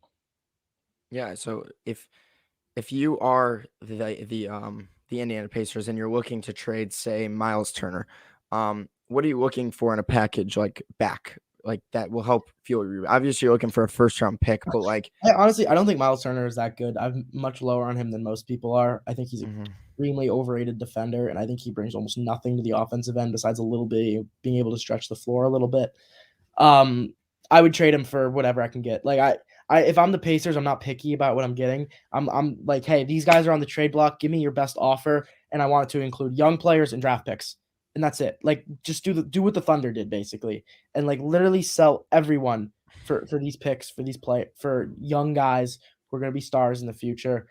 Yeah, so if you are the Indiana Pacers and you're looking to trade, say, Miles Turner, what are you looking for in a package like that will help fuel you? Obviously, you're looking for a first-round pick, but like honestly, I don't think Miles Turner is that good. I'm much lower on him than most people are. I think he's extremely overrated defender, and I think he brings almost nothing to the offensive end besides a little bit being able to stretch the floor a little bit. I would trade him for whatever I can get. Like if I'm the Pacers, I'm not picky about what I'm getting. I'm like, hey, these guys are on the trade block. Give me your best offer, and I want it to include young players and draft picks, and that's it. Like, just do what the Thunder did basically, and like literally sell everyone for these picks for young guys who are going to be stars in the future.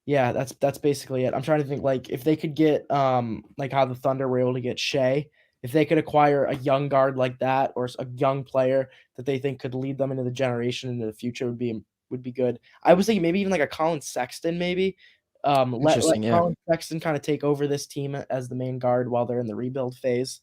Yeah, that's basically it. I'm trying to think like if they could get like how the Thunder were able to get Shea. If they could acquire a young guard like that or a young player that they think could lead them into the generation into the future would be good. I was thinking maybe even like a Colin Sexton maybe. Let yeah. Colin Sexton kind of take over this team as the main guard while they're in the rebuild phase.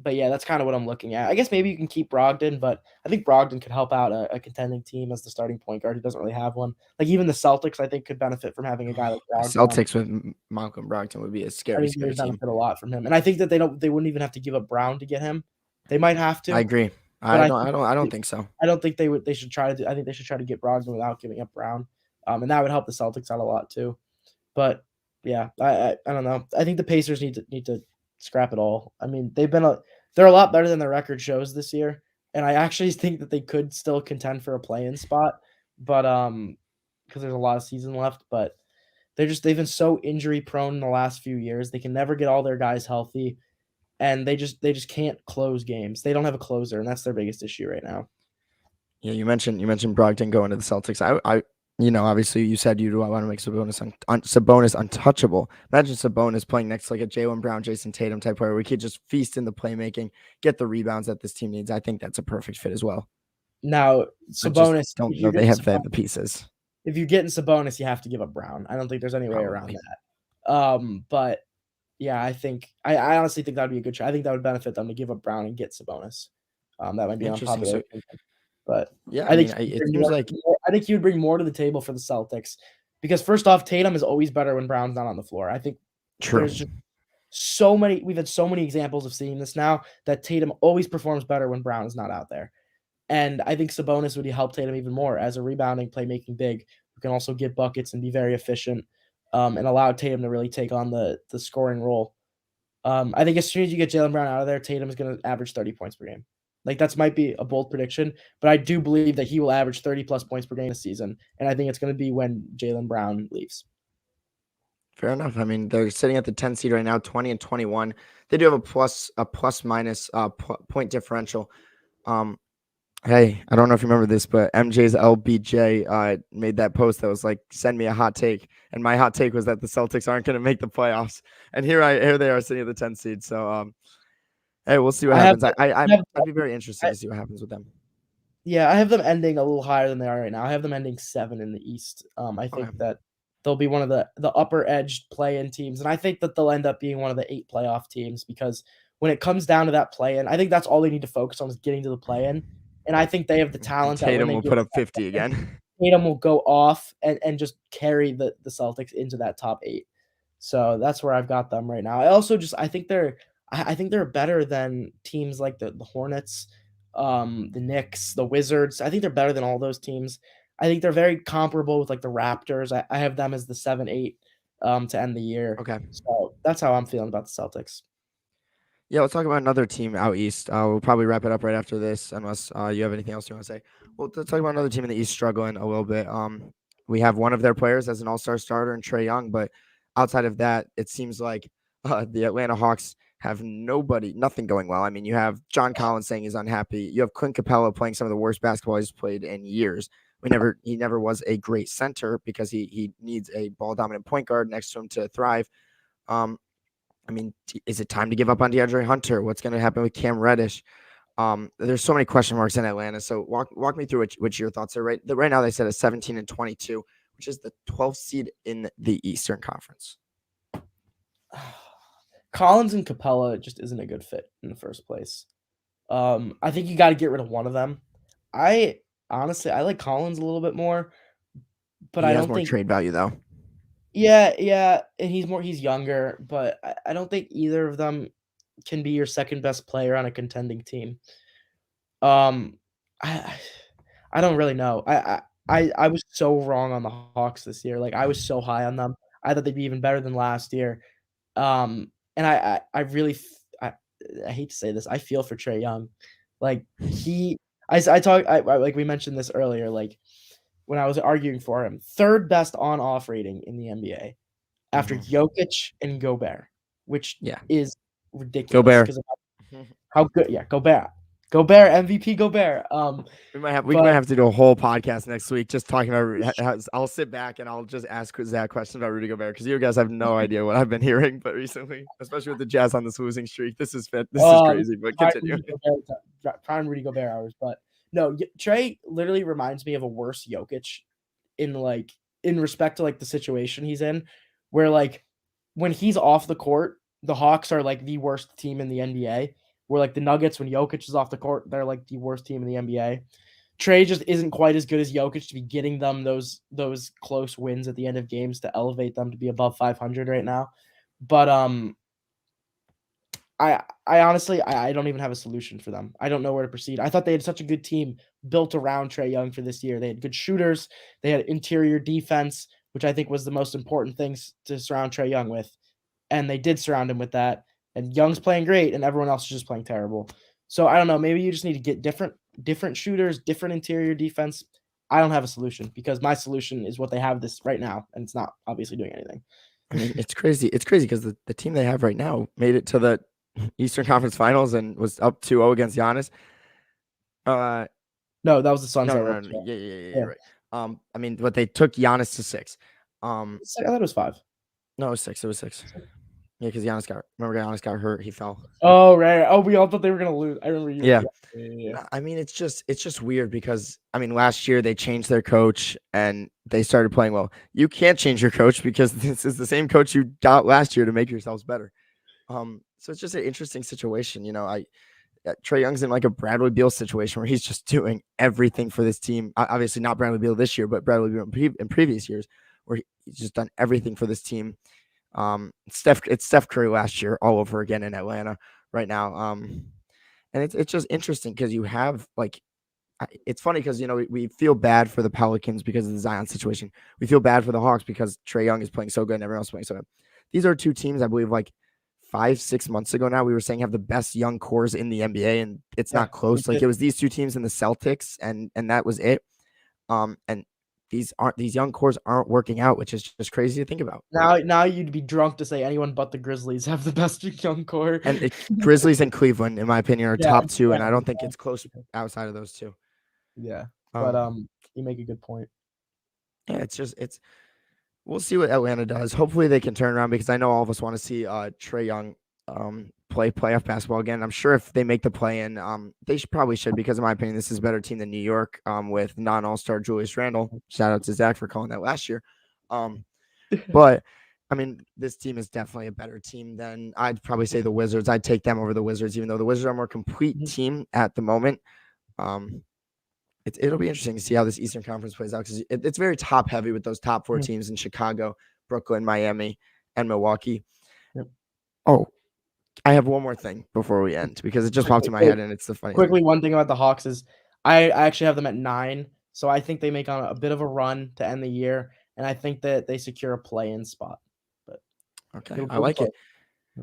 But yeah, that's kind of what I'm looking at. I guess maybe you can keep Brogdon, but I think Brogdon could help out a contending team as the starting point guard who doesn't really have one. Like even the Celtics, I think, could benefit from having a guy like Brogdon. Celtics with Malcolm Brogdon would be a scary team. Benefit a lot from him, and I think that they wouldn't even have to give up Brown to get him. They might have to. I agree. I don't think so. I don't think they would. They should try to. I think they should try to get Brogdon without giving up Brown, and that would help the Celtics out a lot too. But yeah, I don't know. I think the Pacers need to scrap it all. I mean, they're a lot better than their record shows this year, and I actually think that they could still contend for a play-in spot, but because there's a lot of season left. But they've been so injury prone in the last few years. They can never get all their guys healthy, and they just can't close games. They don't have a closer, and that's their biggest issue right now. Yeah, you mentioned Brogdon going to the Celtics. I obviously you said you want to make Sabonis untouchable. Imagine Sabonis playing next to like a Jaylen Brown, Jason Tatum type player. We could just feast in the playmaking, get the rebounds that this team needs. I think that's a perfect fit as well. Now, Sabonis, don't know they have the pieces. If you're getting Sabonis, you have to give up Brown. I don't think there's any way around that. But yeah, I honestly think that'd be a good try. I think that would benefit them to give up Brown and get Sabonis. That might be unpopular. But yeah, I think it seems like I think he would bring more to the table for the Celtics because first off, Tatum is always better when Brown's not on the floor. I think there's just we've had so many examples of seeing this now that Tatum always performs better when Brown is not out there. And I think Sabonis would help Tatum even more as a rebounding, playmaking big who can also get buckets and be very efficient and allow Tatum to really take on the scoring role. I think as soon as you get Jaylen Brown out of there, Tatum is going to average 30 points per game. Like that might be a bold prediction, but I do believe that he will average 30-plus points per game this season, and I think it's going to be when Jaylen Brown leaves. Fair enough. I mean, they're sitting at the 10 seed right now, 20 and 21. They do have a plus minus point differential. Hey, I don't know if you remember this, but MJ's LBJ made that post that was like, "Send me a hot take," and my hot take was that the Celtics aren't going to make the playoffs. And here they are sitting at the 10 seed. So, hey, we'll see what happens. I'd be very interested to see what happens with them. Yeah, I have them ending a little higher than they are right now. I have them ending 7 in the East. I think that they'll be one of the upper edged play-in teams, and I think that they'll end up being one of the 8 playoff teams because when it comes down to that play-in, I think that's all they need to focus on is getting to the play-in. And I think they have the talent. Tatum will put up 50 again. Tatum will go off and just carry the Celtics into that top 8. So that's where I've got them right now. I think they're better than teams like the Hornets, the Knicks, the Wizards. I think they're better than all those teams. I think they're very comparable with like the Raptors. I have them as the 7-8 to end the year. Okay. So that's how I'm feeling about the Celtics. Yeah, let's talk about another team out east. We'll probably wrap it up right after this, unless you have anything else you want to say. Well, let's talk about another team in the East struggling a little bit. We have one of their players as an all-star starter in Trae Young, but outside of that, it seems like the Atlanta Hawks have nothing going well. I mean, you have John Collins saying he's unhappy. You have Clint Capella playing some of the worst basketball he's played in years. he never was a great center because he needs a ball dominant point guard next to him to thrive. I mean, is it time to give up on DeAndre Hunter? What's going to happen with Cam Reddish? There's so many question marks in Atlanta. So walk me through what your thoughts are. Right now they said a 17-22, which is the 12th seed in the Eastern Conference. Collins and Capella just isn't a good fit in the first place. I think you got to get rid of one of them. I like Collins a little bit more, but I don't think trade value though. Yeah, and he's younger, but I don't think either of them can be your second best player on a contending team. I don't really know. I was so wrong on the Hawks this year. Like I was so high on them. I thought they'd be even better than last year. And I really I hate to say this. I feel for Trae Young. Like like we mentioned this earlier. Like when I was arguing for him, third best on-off rating in the NBA after Jokic and Gobert, which is ridiculous. Gobert. Because of how good. Yeah, Gobert. MVP Gobert. We might have to do a whole podcast next week just talking about. I'll sit back and I'll just ask Zach questions about Rudy Gobert because you guys have no idea what I've been hearing, but recently, especially with the Jazz on this losing streak, this is crazy. But continue. Prime Rudy Gobert hours, but no, Trae literally reminds me of a worse Jokic in respect to like the situation he's in, where like when he's off the court, the Hawks are like the worst team in the NBA. Where like the Nuggets, when Jokic is off the court, they're like the worst team in the NBA. Trae just isn't quite as good as Jokic to be getting them those close wins at the end of games to elevate them to be above 500 right now. But I honestly I don't even have a solution for them. I don't know where to proceed. I thought they had such a good team built around Trae Young for this year. They had good shooters. They had interior defense, which I think was the most important things to surround Trae Young with, and they did surround him with that. And Young's playing great, and everyone else is just playing terrible. So I don't know. Maybe you just need to get different shooters, different interior defense. I don't have a solution because my solution is what they have this right now, and it's not obviously doing anything. I mean, it's crazy. It's crazy because the team they have right now made it to the Eastern Conference Finals and was up 2-0 against Giannis. No, that was the Suns. No. Yeah, right. I mean, but they took Giannis to 6. I thought it was 5. No, it was 6. It was 6. Yeah, because Giannis got hurt. He fell. Oh, right. Oh, we all thought they were gonna lose. I remember you. Yeah. I mean, it's just weird because I mean, last year they changed their coach and they started playing well. You can't change your coach because this is the same coach you got last year to make yourselves better. So it's just an interesting situation. You know, Trae Young's in like a Bradley Beal situation where he's just doing everything for this team. Obviously not Bradley Beal this year, but Bradley Beal in previous years where he's just done everything for this team. It's Steph Curry last year all over again in Atlanta right now. And it's just interesting because you have like, it's funny because, you know, we feel bad for the Pelicans because of the Zion situation. We feel bad for the Hawks because Trae Young is playing so good and everyone else is playing so good. These are two teams, I believe, like 5-6 months ago now, we were saying have the best young cores in the NBA, and it's not close. Like it was these two teams and the Celtics, and that was it. And these young cores aren't working out, which is just crazy to think about. Now you'd be drunk to say anyone but the Grizzlies have the best young core. And Grizzlies and Cleveland, in my opinion, are top two, and I don't think it's close outside of those two. Yeah, but you make a good point. Yeah, we'll see what Atlanta does. Hopefully they can turn around because I know all of us want to see Trae Young play playoff basketball again. I'm sure if they make the play-in, they probably should because in my opinion, this is a better team than New York with non-All-Star Julius Randle. Shout out to Zach for calling that last year. But I mean, this team is definitely a better team than I'd probably say the Wizards. I'd take them over the Wizards, even though the Wizards are a more complete team at the moment. It'll be interesting to see how this Eastern Conference plays out because it's very top heavy with those top 4 teams in Chicago, Brooklyn, Miami, and Milwaukee. Yep. Oh, I have one more thing before we end because it just popped in my head and it's the funny. Quickly, one thing about the Hawks is I actually have them at 9, so I think they make on a bit of a run to end the year, and I think that they secure a play-in spot. But okay, I like it.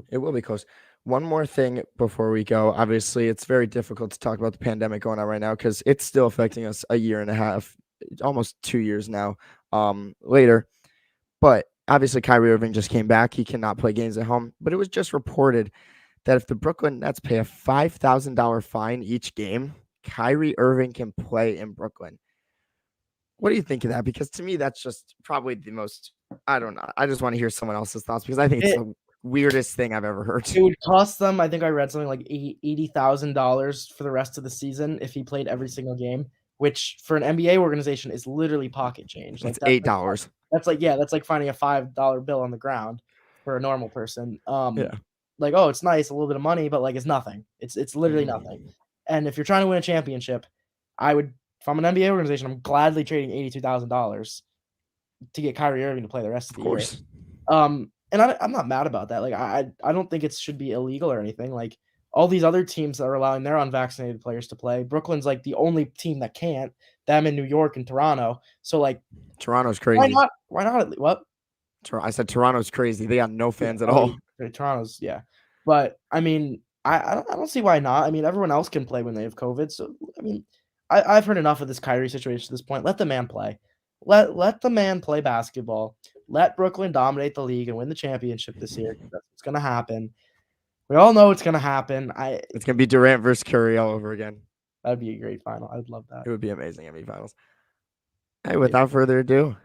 It will be close. One more thing before we go. Obviously, it's very difficult to talk about the pandemic going on right now because it's still affecting us a year and a half, almost 2 years now later. But obviously, Kyrie Irving just came back. He cannot play games at home. But it was just reported that if the Brooklyn Nets pay a $5,000 fine each game, Kyrie Irving can play in Brooklyn. What do you think of that? Because to me, that's just probably the most. I don't know. I just want to hear someone else's thoughts because I think it's the weirdest thing I've ever heard. It would cost them. I think I read something like $80,000 for the rest of the season if he played every single game, which for an NBA organization is literally pocket change. Like that's $8. That's like finding a $5 bill on the ground for a normal person. Yeah. Like, oh, it's nice, a little bit of money, but like it's nothing. It's literally nothing. And if you're trying to win a championship, I would. If I'm an NBA organization, I'm gladly trading $82,000 to get Kyrie Irving to play the rest of the year. And I'm not mad about that. Like I don't think it should be illegal or anything. Like all these other teams that are allowing their unvaccinated players to play. Brooklyn's like the only team that can't. Them in New York and Toronto. So like Toronto's crazy. Why not? What? I said Toronto's crazy. They got no fans at all. Toronto's but I mean I don't see why not. I mean everyone else can play when they have COVID. So I mean I've heard enough of this Kyrie situation at this point. Let the man play. Let the man play basketball. Let Brooklyn dominate the league and win the championship this year. That's what's going to happen. We all know it's going to happen. It's going to be Durant versus Curry all over again. That would be a great final. I'd love that. It would be amazing NBA Finals. Hey, without further ado,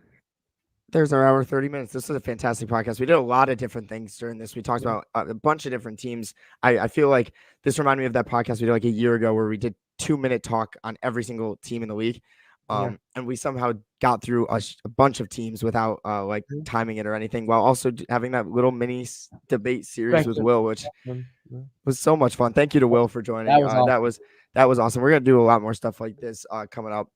there's our hour 30 minutes. This was a fantastic podcast. We did a lot of different things during this. We talked about a bunch of different teams. I feel like this reminded me of that podcast we did like a year ago where we did 2-minute talk on every single team in the league. And we somehow got through a bunch of teams without like timing it or anything, while also having that little mini debate series with Will, which was so much fun. Thank you to Will for joining. That was awesome. We're gonna do a lot more stuff like this coming up.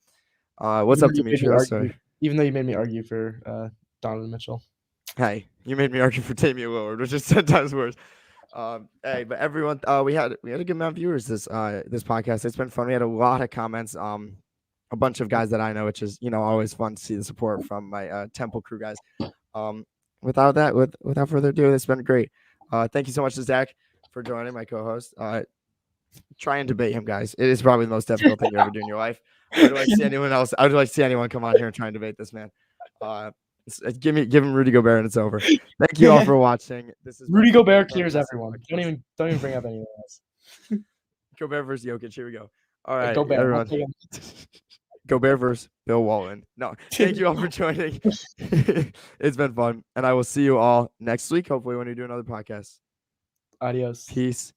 What's up, Demetri? Even though you made me argue for Donovan Mitchell. Hey, you made me argue for Damian Lillard, which is 10 times worse. Hey, but everyone, we had a good amount of viewers this podcast. It's been fun. We had a lot of comments. A bunch of guys that I know, which is, always fun to see the support from my Temple crew guys. Without further ado, it's been great. Thank you so much to Zach for joining, my co-host. Try and debate him, guys. It is probably the most difficult thing you ever do in your life. I would like to see anyone else. I would like to see anyone come on here and try and debate this man. Give him Rudy Gobert and it's over. Thank you all for watching. This is Rudy Gobert clears everyone. Don't even bring up anyone else. Gobert versus Jokic. Here we go. All right, Gobert, everyone. Gobert versus Bill Walton. No, thank you all for joining. It's been fun. And I will see you all next week, hopefully, when we do another podcast. Adios. Peace.